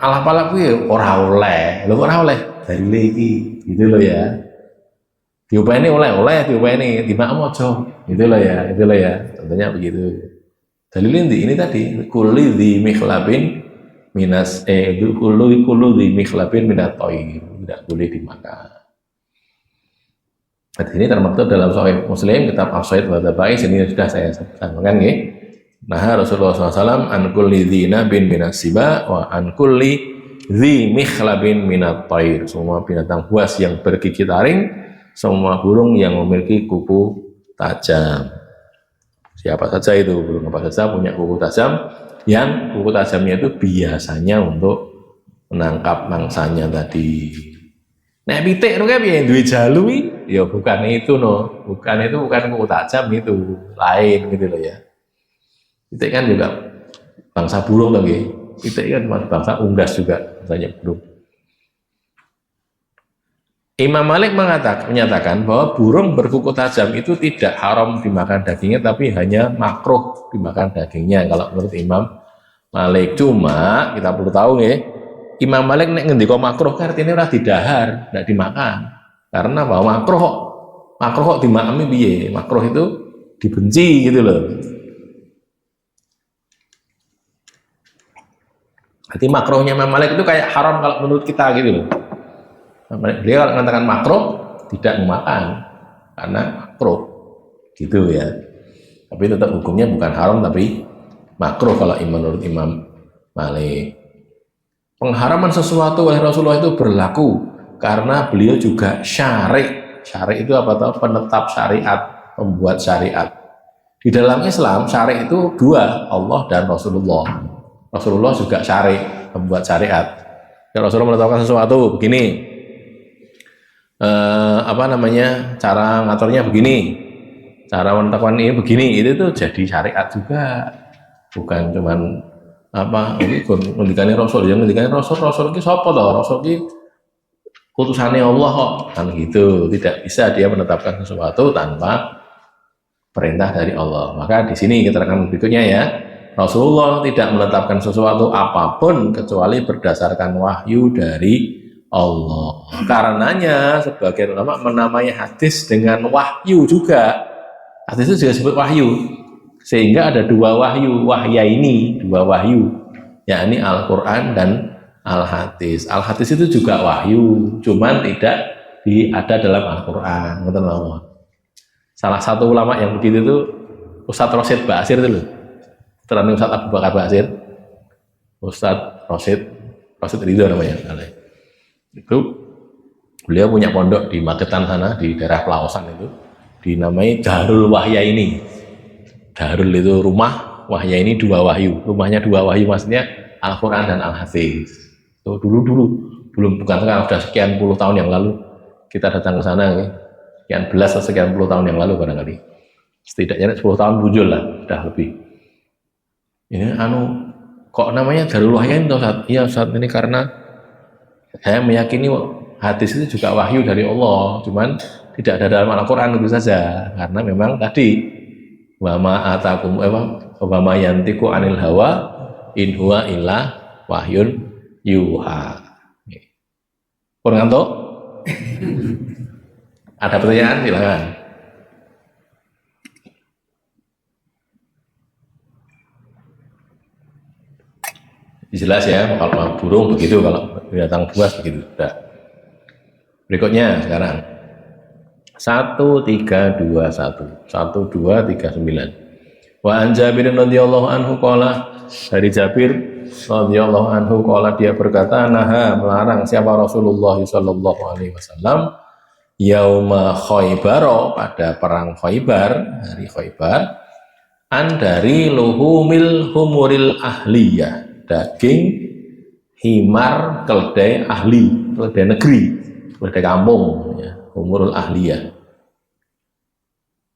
alap-alap kuwi ora oleh. Lho ora oleh dari iki gitu loh ya. Diupeni oleh diupeni dimaem aja. Gitu loh ya. Contohnya begitu. Dalilin ini tadi kulli dzi mikhlabin minas kullu dzi mikhlabin minat thair. Tidak boleh dimakan. Hadis ini termaktub dalam Sahih Muslim kitab As-Shayd wa Tabai. Sini sudah saya sampaikan nggih. Nah Rasulullah SAW an kulli dzinabin minasiba wa an kulli dzi mikhlabin minat thair. Semua binatang buas yang bergigi taring, semua burung yang memiliki kuku tajam. Siapa saja itu burung apa saja punya kuku tajam, yang kuku tajamnya itu biasanya untuk menangkap mangsanya tadi. Nek pitik nu piye duwe jalu ya bukan itu bukan kuku tajam itu, lain gitu loh ya. Pitik kan juga bangsa burung lagi. Pitik kan bangsa unggas juga, banyak burung. Imam Malik menyatakan bahwa burung berkuku tajam itu tidak haram dimakan dagingnya, tapi hanya makruh dimakan dagingnya. Kalau menurut Imam Malik, cuma kita perlu tahu nih, Imam Malik nek ngendika makruh artinya ora didahar, tidak dimakan. Karena bahwa makruh kok dimakami piye? Makruh itu dibenci gitu loh. Berarti makruhnya Imam Malik itu kayak haram kalau menurut kita gitu loh. Dia kalau mengatakan makruh tidak memakan karena makruh gitu ya. Tapi tetap hukumnya bukan haram tapi makruh kalau menurut Imam Malik. Pengharaman sesuatu oleh Rasulullah itu berlaku karena beliau juga syari'. Syari' itu apa tahu? Penetap syariat, pembuat syariat. Di dalam Islam syari' itu dua, Allah dan Rasulullah. Rasulullah juga syari', pembuat syariat. Kalau Rasulullah menetapkan sesuatu begini, cara ngaturnya begini, cara menetapkan ini begini, itu tuh jadi syariat juga, bukan cuman ngendikane Rasul. Yang ngendikane Rasul iki sapa to? Rasul iki utusane Allah kok, kan gitu. Tidak bisa dia menetapkan sesuatu tanpa perintah dari Allah. Maka di sini keterangan berikutnya ya, Rasulullah tidak menetapkan sesuatu apapun kecuali berdasarkan wahyu dari Allah. Karenanya sebagian ulama menamai hadis dengan wahyu juga. Hadis itu juga disebut wahyu. Sehingga ada dua wahyu, dua wahyu, yakni Al-Quran dan Al-Hadis. Al-Hadis itu juga wahyu, cuman tidak ada dalam Al-Quran. Salah satu ulama yang begitu itu Ustadz Rosid Basir itu loh. Terang Ustadz Abu Bakar Basir, Ustadz Rosid Ridho namanya. Itu beliau punya pondok di Magetan sana, di daerah Pelawasan itu, dinamai Darul Wahyaini. Darul itu rumah, Wahyaini dua wahyu. Rumahnya dua wahyu maksudnya Al-Quran dan Al-Hadis. Itu dulu belum, bukan sekarang, sudah sekian puluh tahun yang lalu kita datang ke sana, ya. Sekian belas atau sekian puluh tahun yang lalu barangkali. Setidaknya 10 tahun muncul lah, sudah lebih. Ini kok namanya Darul Wahyaini toh Ustaz? Iya Ustaz, ini karena saya meyakini hadis itu juga wahyu dari Allah, cuman tidak ada dalam Al-Quran itu saja, karena memang tadi wa ma atakum wa ma yantiqu anil hawa in huwa illa wahyun yuha. Kurang ngantuk? Ada pertanyaan silakan. Jelas ya, kalau burung begitu, kalau binatang buas begitu. Sudah. Berikutnya sekarang 1321 Wa an Jabir radhiyallahu anhu qala, dari Jabir radhiyallahu anhu qala, dia berkata, naha, melarang siapa Rasulullah sallallahu alaihi wasallam yauma Khaybar, pada perang Khaybar, hari Khaybar, an dari luhumil humuril ahliyah, daging himar keledai ahli, keledai negeri, keledai kampung ya, humurul ahliyah.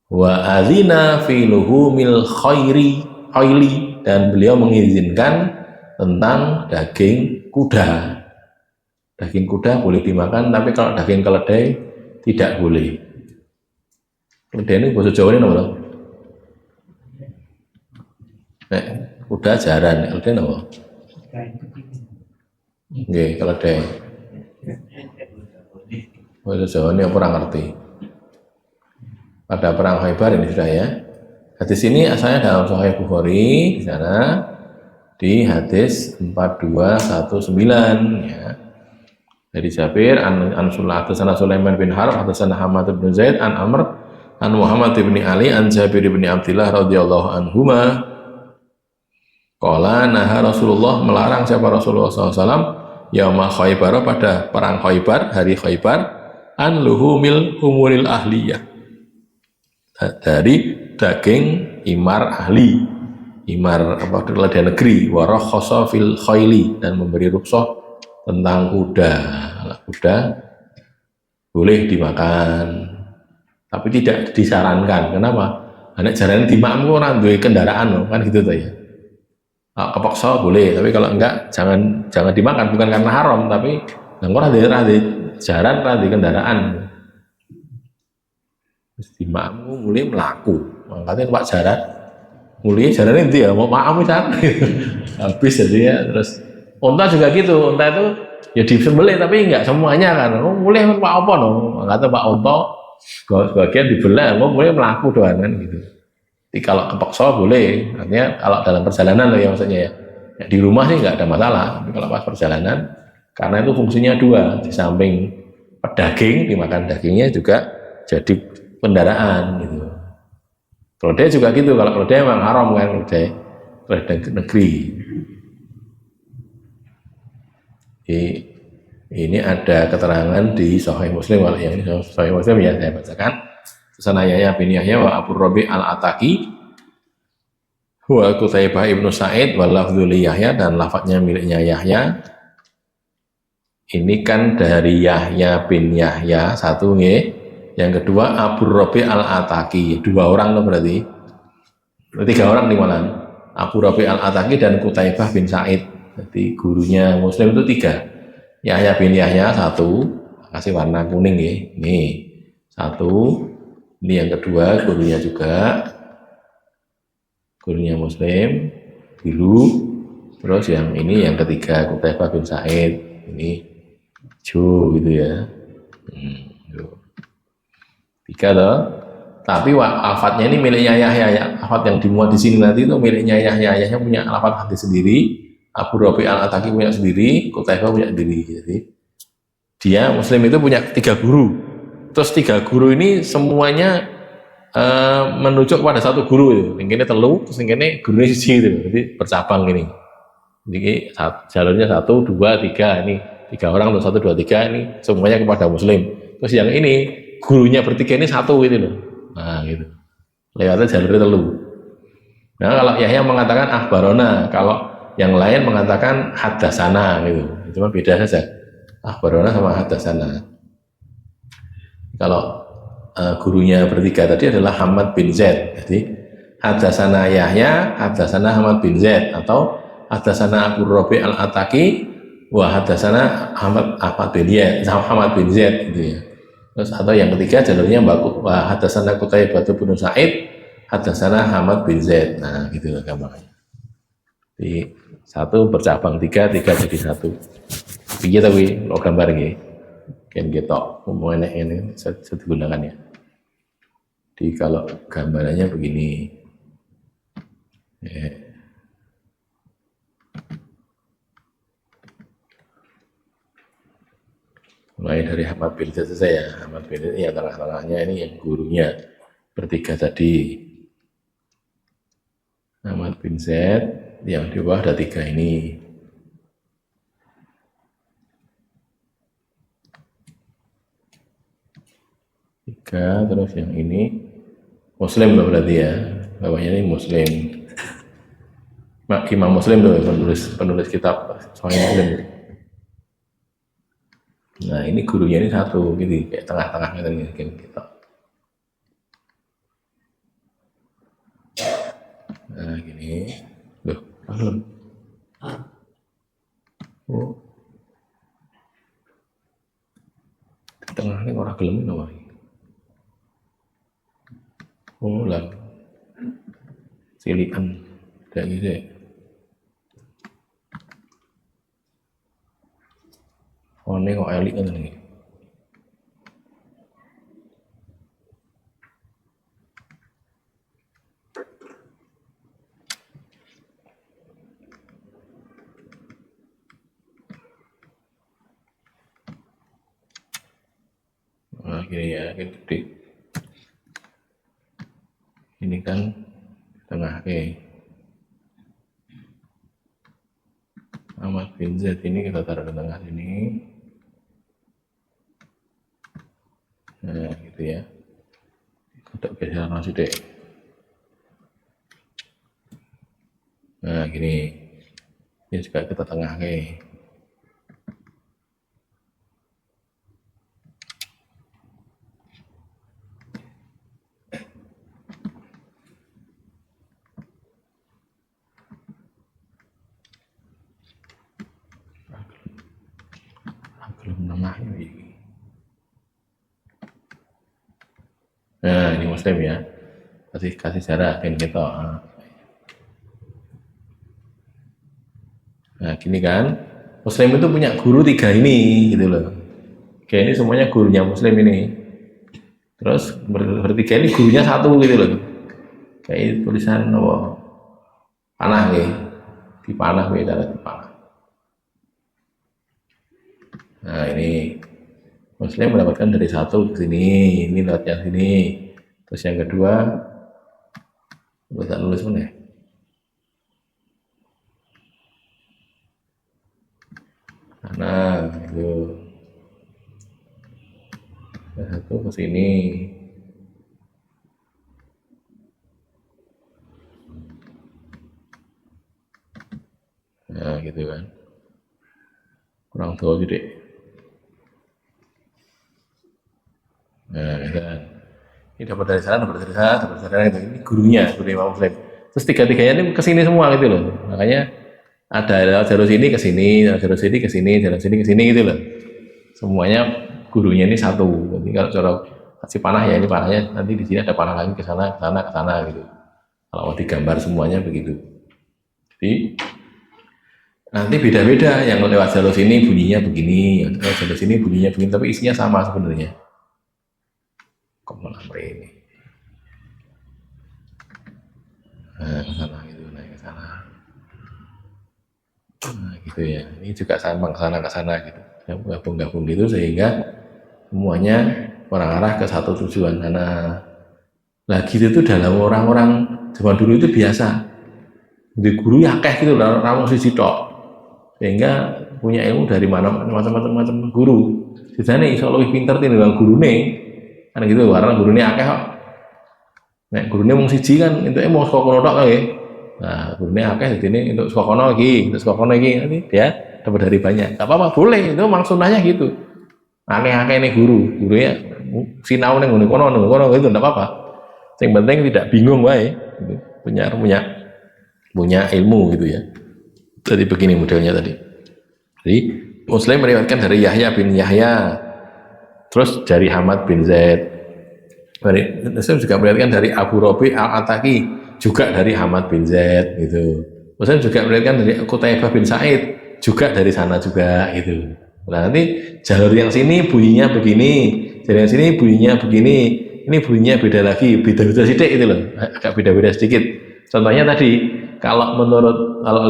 Wa adzina fi luhumil khayli, dan beliau mengizinkan tentang daging kuda. Daging kuda boleh dimakan, tapi kalau daging keledai tidak boleh. Keledai ini bahasa Jawa ini apa? Kuda jaran, keledai apa? Nggih, keledai. Bahasa Jawa ini apa, orang ngerti. Pada perang Khaybar ini sudah ya. Hadis ini asalnya dalam Sahih Bukhari, di sana di hadis 4219 ya. Dari Jabir an Sulaiman bin Harb, hadatsana Hamad bin Zaid an Amr an Muhammad bin Ali an Jabir bin Abdullah radhiyallahu anhuma qala, naha Rasulullah, melarang siapa Rasulullah SAW yauma Khaybar, pada perang Khaybar, hari Khaybar, an luhumil humuril ahliyah, dari daging imar ahli, imar apa, keledai negeri, warah khosa fil khayli, dan memberi rukhsah tentang kuda. Kuda boleh dimakan, tapi tidak disarankan. Kenapa? Anak jalan di makmu orang duwe kendaraan kan gitu tuh ya. Kepaksa boleh, tapi kalau enggak jangan dimakan, bukan karena haram, tapi orang di jalan, di kendaraan. Di makmu mulai melaku, makanya Pak Jaran mulai jalan itu ya mau maaf kan habis jadi ya. Terus unta juga gitu, unta itu ya disembelih tapi enggak semuanya kan. Mulai Pak apa no, kata Pak unta sebagian dibelah, mau mulai melaku doang kan gitu. Jadi kalau kepaksa boleh, artinya kalau dalam perjalanan loh ya maksudnya ya. Ya di rumah sih enggak ada masalah, tapi kalau pas perjalanan, karena itu fungsinya dua, di samping pedaging dimakan dagingnya juga jadi kendaraan gitu. Keledai juga gitu, kalau keledai memang haram kan, keledai negeri. Ini ada keterangan di Sahih Muslim, kalau yang ini Sahih Muslim ya saya bacakan. Sana Yahya bin Yahya wa Abu Rabi al-Ataki wa Qutaibah ibnu Sa'id wa lafdhu li Yahya, dan lafadznya miliknya Yahya. Ini kan dari Yahya bin Yahya satu nggih. Yang kedua Abu Rabi al-Ataki, dua orang loh berarti. Tiga orang di mana? Abu Rabi al-Ataki dan Qutaibah bin Sa'id. Jadi gurunya Muslim itu tiga. Yahya bin Yahya satu, kasih warna kuning ya. Ini satu. Ini yang kedua, gurunya Muslim, biru. Terus yang ini yang ketiga, Qutaibah bin Sa'id, ini hijau gitu ya. Tiga loh. Tapi alfatnya ini miliknya Yahya ya. Alfat yang dimuat di sini nanti itu miliknya Yahya. Yahya punya alfat hadis sendiri, Abu Rabi al-Ataki punya sendiri, Qutaibah punya sendiri. Jadi dia Muslim itu punya 3 guru. Terus 3 guru ini semuanya menunjuk pada satu guru itu. Yang ini telu, terus yang ini gurunya siji gitu. Jadi bercabang ini. Jadi jalurnya 1, 2, 3 ini 3 orang loh, 1, 2, 3 ini semuanya kepada Muslim. Terus yang ini gurunya bertiga ini 1 gitu loh. Nah gitu. Lewatnya jalurnya telu. Nah kalau Yahya mengatakan akhbarona, kalau yang lain mengatakan hadasana gitu. Cuma beda saja. Akhbarona sama hadasana. Kalau gurunya bertiga tadi adalah Hamad bin Zaid. Jadi hadasana Yahya, hadasana Hamad bin Zaid, atau hadasana Abu Rabi al-Ataki, wa hadasana Ahmad bin Zaid gitu ya. Terus atau yang ketiga jalurnya wa hadasana Qutaibah bin Sa'id, hadasana Hamad bin Zaid. Nah gitu loh gambarnya. Jadi 1 bercabang 3 jadi 1. Piye ta kuwi lo gambar iki. Kan ketok umumnya ini saya digunakan ya. Jadi kalau gambarannya begini. Mulai dari Ahmad bin Zaid saya. Ahmad bin Zaid yang tengah-tengahnya ini yang gurunya bertiga tadi. Ahmad bin Zaid, yang di bawah ada 3 ini. Terus yang ini Muslim loh berarti ya, bawahnya ini Muslim. Imam Muslim loh, penulis kitab Sahih Muslim. Nah ini gurunya ini 1 gitu, kayak tengah-tengahnya tadi kita. Nah gini, loh, belum. Oh, di tengah ini orang gelem ini apa? Oh lah, silikan kayak gitu ya. Oh ini kok elik kan ini. Nah gini ya, gede. Ini kan tengah Ahmad bin Zaid ini kita taruh di tengah sini. Nah gitu ya. Kita geser nasi deh. Nah gini. Ini juga kita tengah Nah ini Muslim ya, kasih jarak kan kita. Nah gini kan, Muslim itu punya guru 3 ini gitu loh. Kayak ini semuanya gurunya Muslim ini. Terus bertiga ini gurunya 1 gitu loh. Kayak tulisan apa? Panah nih, di panah beda di panah. Nah ini Muslim mendapatkan dari 1 ke sini, ini lewatnya sini. Terus yang kedua, bisa nulis mana? Nah, itu. Yang 1 ke sini. Nah, gitu kan. Kurang tahu gede. Nah, kan. Ini dapat dari sana gitu. Ini gurunya Imam Muslim. Terus 3-3-nya ini kesini semua gitu loh. Makanya ada jalur sini ke sini, jalur sini ke sini, jalur sini ke sini gitu loh. Semuanya gurunya ini 1. Jadi kalau cara kasih panah ya, ini panahnya nanti di sini ada panah lagi ke sana gitu. Kalau mau digambar semuanya begitu. Jadi nanti beda-beda, yang lewat jalur sini bunyinya begini, yang lewat jalur sini bunyinya begini, tapi isinya sama sebenarnya. Kok malah ini? Nah, ke sana gitu, naik ke sana. Nah, gitu ya. Ini juga sama ke sana gitu. Gabung-gabung gitu sehingga semuanya mengarah ke satu tujuan. Nah, lagi itu dalam orang-orang zaman dulu itu biasa. Di guru ya akeh gitu, rawung siji tok. Sehingga punya ilmu dari mana macam-macam guru. Sisane iso luwih pinter tinimbang gurune. Kan gitu, karena gurune akeh kok. Nek gurune mung siji kan entuke mung saka kono tok kae. Nah, gurune akeh dadine entuk saka kono iki, entuk saka kono iki, nanti dia dapat dari banyak. Enggak apa-apa, boleh. Itu memang sunnahnya gitu. Akeh-akeh nih gurunya sinau ning ngene kono gitu enggak apa-apa. Yang penting tidak bingung wae gitu. Punya ilmu gitu ya. Jadi begini modelnya tadi. Jadi Muslim meriwayatkan dari Yahya bin Yahya, terus dari Hamad bin Zaid. Muslim juga meriwayatkan dari Abu Rabi al-Ataki, juga dari Hamad bin Zaid gitu. Muslim juga meriwayatkan dari Qutaibah bin Sa'id, juga dari sana juga gitu. Nah, nanti jalur yang sini bunyinya begini, jalur yang sini bunyinya begini, ini bunyinya beda lagi, beda-beda sedikit gitu loh, agak beda-beda sedikit. Contohnya tadi, kalau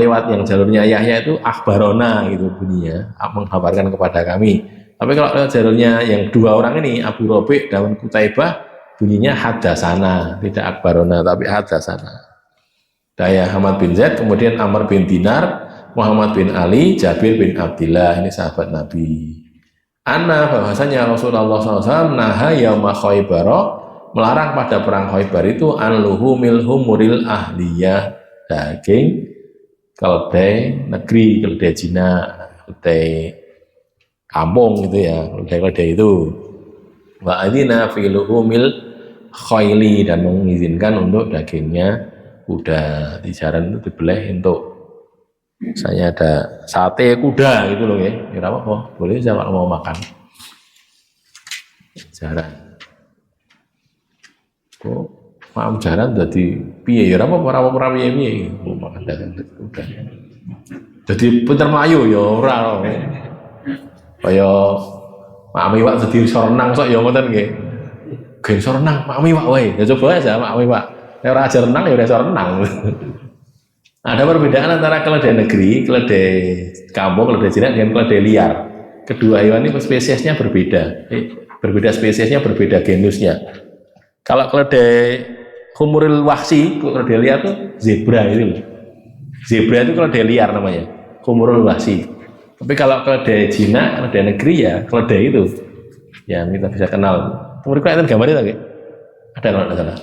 lewat yang jalurnya Yahya itu akhbarona gitu bunyinya, mengkabarkan kepada kami. Tapi kalau lewat jalurnya yang dua orang ini, Abu Rabi dan Qutaibah, bunyinya hadasana, tidak akhbarona tapi hadasana. Daya Hamad bin Zaid, kemudian Amr bin Dinar, Muhammad bin Ali, Jabir bin Abdillah, ini sahabat Nabi. Anna bahwasanya Rasulullah SAW naha yauma Khaybar, melarang pada perang Khaybar itu an luhumil humuril ahliyah, daging keledai negeri, keledai Cina, keledai kampung gitu ya, keledai itu. Wa adzina fi luhumil khayli, dan mengizinkan untuk dagingnya kuda. Di jaran itu dibelah untuk misalnya ada sate kuda gitu loh ya. Ya apa-apa, boleh aja kalau mau makan. Jaran. Kok mau jaran dadi piye ya apa piye makan daging kuda. Jadi pinter mlayu ya ora. Kaya Mak Miwak dadi sorenang sok ya ngoten nggih. Gen sorenang Mak Miwak wae. Ya coba aja Mak Miwak. Nek ora ajar renang ya ora sorenang. Ada perbedaan antara keledai negeri, keledai kampung, keledai Cina dengan keledai liar. Kedua hewan ini spesiesnya berbeda. Berbeda spesiesnya, berbeda genusnya. Kalau keledai humuril wahsi, keledai liar itu zebra itu loh. Zebra itu keledai liar namanya. Humuril wahsi. Tapi kalau keledai Cina, keledai negeri ya keledai itu yang kita bisa kenal. Kemudian kelihatan gambarnya lagi. Ada kalau tidak salah.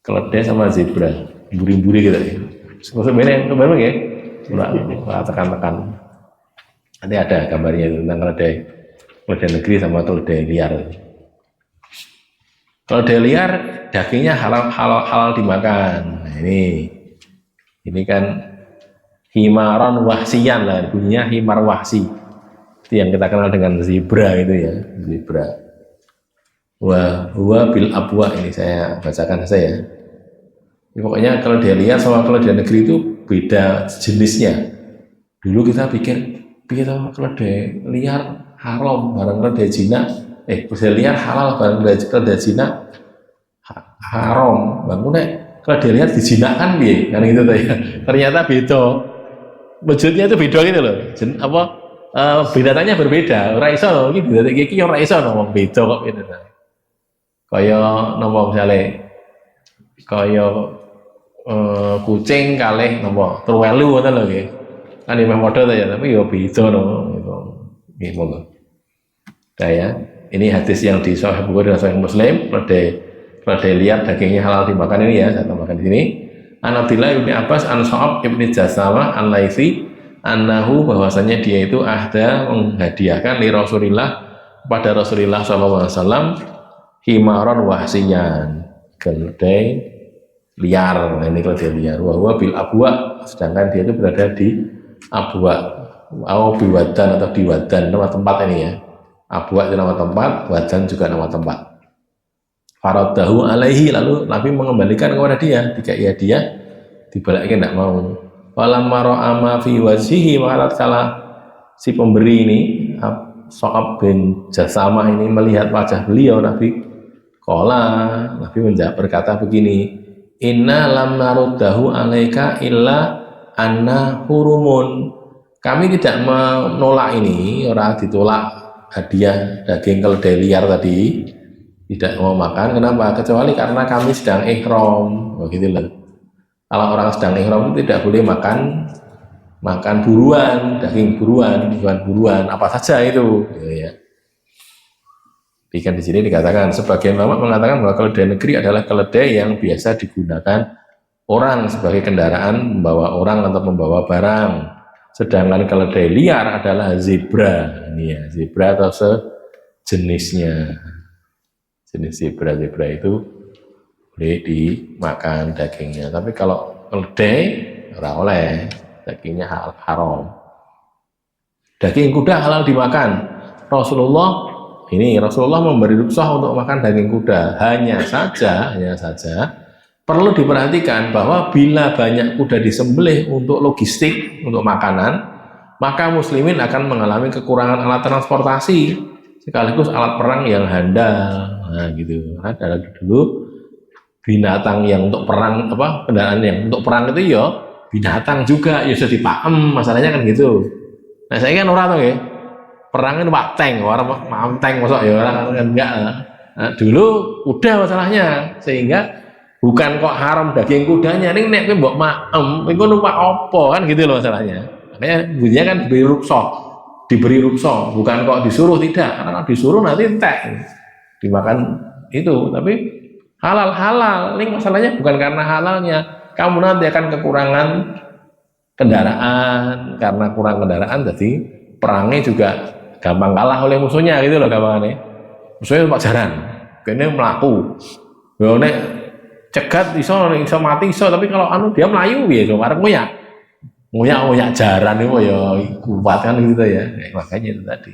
Keledai sama zebra, buri-buri gitu ya. Sebenarnya kemarin ya, tekan-tekan. Nanti ada gambarnya tentang keledai negeri sama keledai liar. Keledai liar dagingnya halal dimakan. Nah, ini kan himaron wahsiyan lah, bunyinya himar wahsi. Itu yang kita kenal dengan zebra itu ya, zebra. Wa bil abwa, ini saya bacakan saja. Pokoknya keledai liar sama keledai negeri itu beda jenisnya. Dulu kita pikir keledai liar haram barang keledai Cina, keledai liar halal barang keledai Cina haram. Bangunnya keledai liar dijinakan dia, kan gitu ya. Ternyata beda. Wujudnya itu beda gitu loh. Binatangnya berbeda. Ora iso iki binatang iki ora iso ngomong beda kok binatang. Kaya nomor misale kaya kucing kalih napa truwelu ngoten lho nggih. Kan memang padha ya, tapi ya beda no gitu. Nggih monggo. Ya, ini hadis yang di Sahih Bukhari dan Sahih Muslim, keledai liar dagingnya halal dimakan ini ya, saya tambahkan di sini. An Abdillah ibn Abbas an Sa'ab ibn Jasama an Laitsi annahu, bahwasanya dia itu menghadiahkan li Rasulillah pada Rasulullah SAW himaron wahsiyan, keledai liar. Nah, ini keledai liar. Wa bil abwa, sedangkan dia itu berada di abwa atau biwadan atau di wadan, tempat ini ya. Abwa itu nama tempat, wajan juga nama tempat. Faradahu alaihi, lalu Nabi mengembalikan kepada dia, dikai hadiah, dibalikkan tidak mau. Falamma ra'a ma fi wajhihi, maka tatkala si pemberi ini So'ab bin Jasamah ini melihat wajah beliau, Nabi berkata begini, inna lam naruddahu alaika illa anna hurumun. Kami tidak menolak ini, orang ditolak hadiah daging keledai liar tadi, tidak mau makan. Kenapa? Kecuali karena kami sedang ihram. Begitu loh. Kalau orang sedang ihram itu tidak boleh makan buruan, daging buruan, apa saja itu. Ya. Ikan di sini dikatakan, sebagian ulama mengatakan bahwa keledai negeri adalah keledai yang biasa digunakan orang sebagai kendaraan membawa orang atau membawa barang. Sedangkan keledai liar adalah zebra, ini ya, zebra atau sejenisnya. Jenis zebra itu boleh dimakan dagingnya. Tapi kalau keledai ora oleh, dagingnya haram. Daging kuda halal dimakan. Rasulullah memberi rukhsah untuk makan daging kuda. Hanya saja perlu diperhatikan bahwa bila banyak kuda disembelih untuk logistik, untuk makanan, maka muslimin akan mengalami kekurangan alat transportasi sekaligus alat perang yang handal. Nah, gitu. Ada dulu binatang yang untuk perang, kendaraan yang untuk perang itu ya binatang juga, ya sudah dipakem, masalahnya kan gitu. Nah, saya kan orang tuh ya. Perang itu pak tank, orang tank masuk ya orang kan enggak. Nah, dulu kuda masalahnya, sehingga bukan kok haram daging kudanya, ini nek mbok maem, iku numpak opo kan gitu loh masalahnya. Makanya bunyinya kan diberi rukhsah, bukan kok disuruh, tidak. Karena disuruh nanti entek dimakan itu, tapi halal. Ini masalahnya bukan karena halalnya, kamu nanti akan kekurangan kendaraan, karena kurang kendaraan jadi perangnya juga gampang kalah oleh musuhnya gitu loh gampangannya. Musuhnya pak jaran, kayaknya melaku. Ya nek cegat iso mati iso, tapi kalau dia melayu ya cuma ngoyak jaran itu ya kuat kan gitu ya. Makanya itu tadi.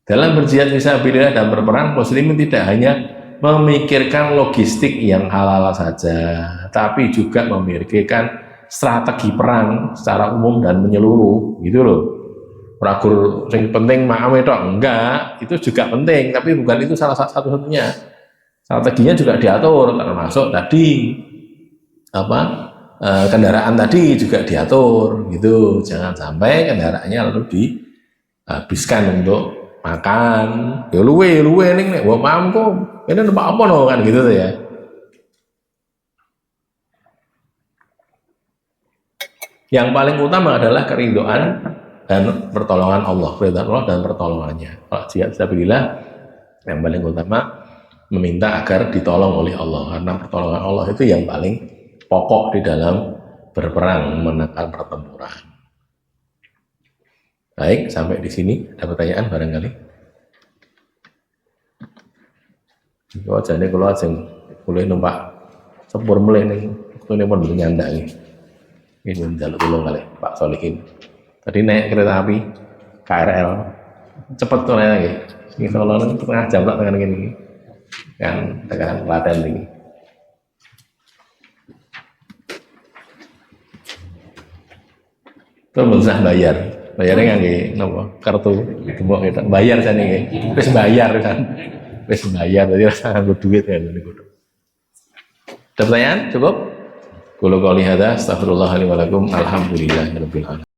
Dalam berjihad fisabilillah dan berperang, muslimin tidak hanya memikirkan logistik yang halal saja, tapi juga memikirkan strategi perang secara umum dan menyeluruh gitu loh. Ragur yang penting maaf itu enggak, itu juga penting, tapi bukan itu salah satu-satunya. Strateginya juga diatur, termasuk tadi kendaraan tadi juga diatur gitu. Jangan sampai kendaraannya lalu dihabiskan untuk makan. Ya luwe ning nek mbok mampu, ini numpak apa no kan gitu ya. Yang paling utama adalah keridhaan dan pertolongan Allah, keridhaan Allah dan pertolongannya. Kalau jihad fisabilillah yang paling utama meminta agar ditolong oleh Allah, karena pertolongan Allah itu yang paling pokok di dalam berperang, memenangkan pertempuran. Baik, sampai di sini ada pertanyaan barangkali. Kalau jadi kalau aja boleh numpak sepur mulai nih, ini pun belum nyandak nih. Ini jalur tolong kali Pak Solihin. Tadi naik kereta api KRL, cepet tuh lagi. Ini Solo setengah jam lah dengan gini, kan tekan Klaten ini. Itu bisa bayarnya nggak nopo kartu gembok kita bayar sana nggih, wis bayar kan, jadi rasa nganggo duit ya ini kudu. Ada pertanyaan cukup? Qul qouli hadza astaghfirullah li wa lakum alhamdulillahirabbil alamin.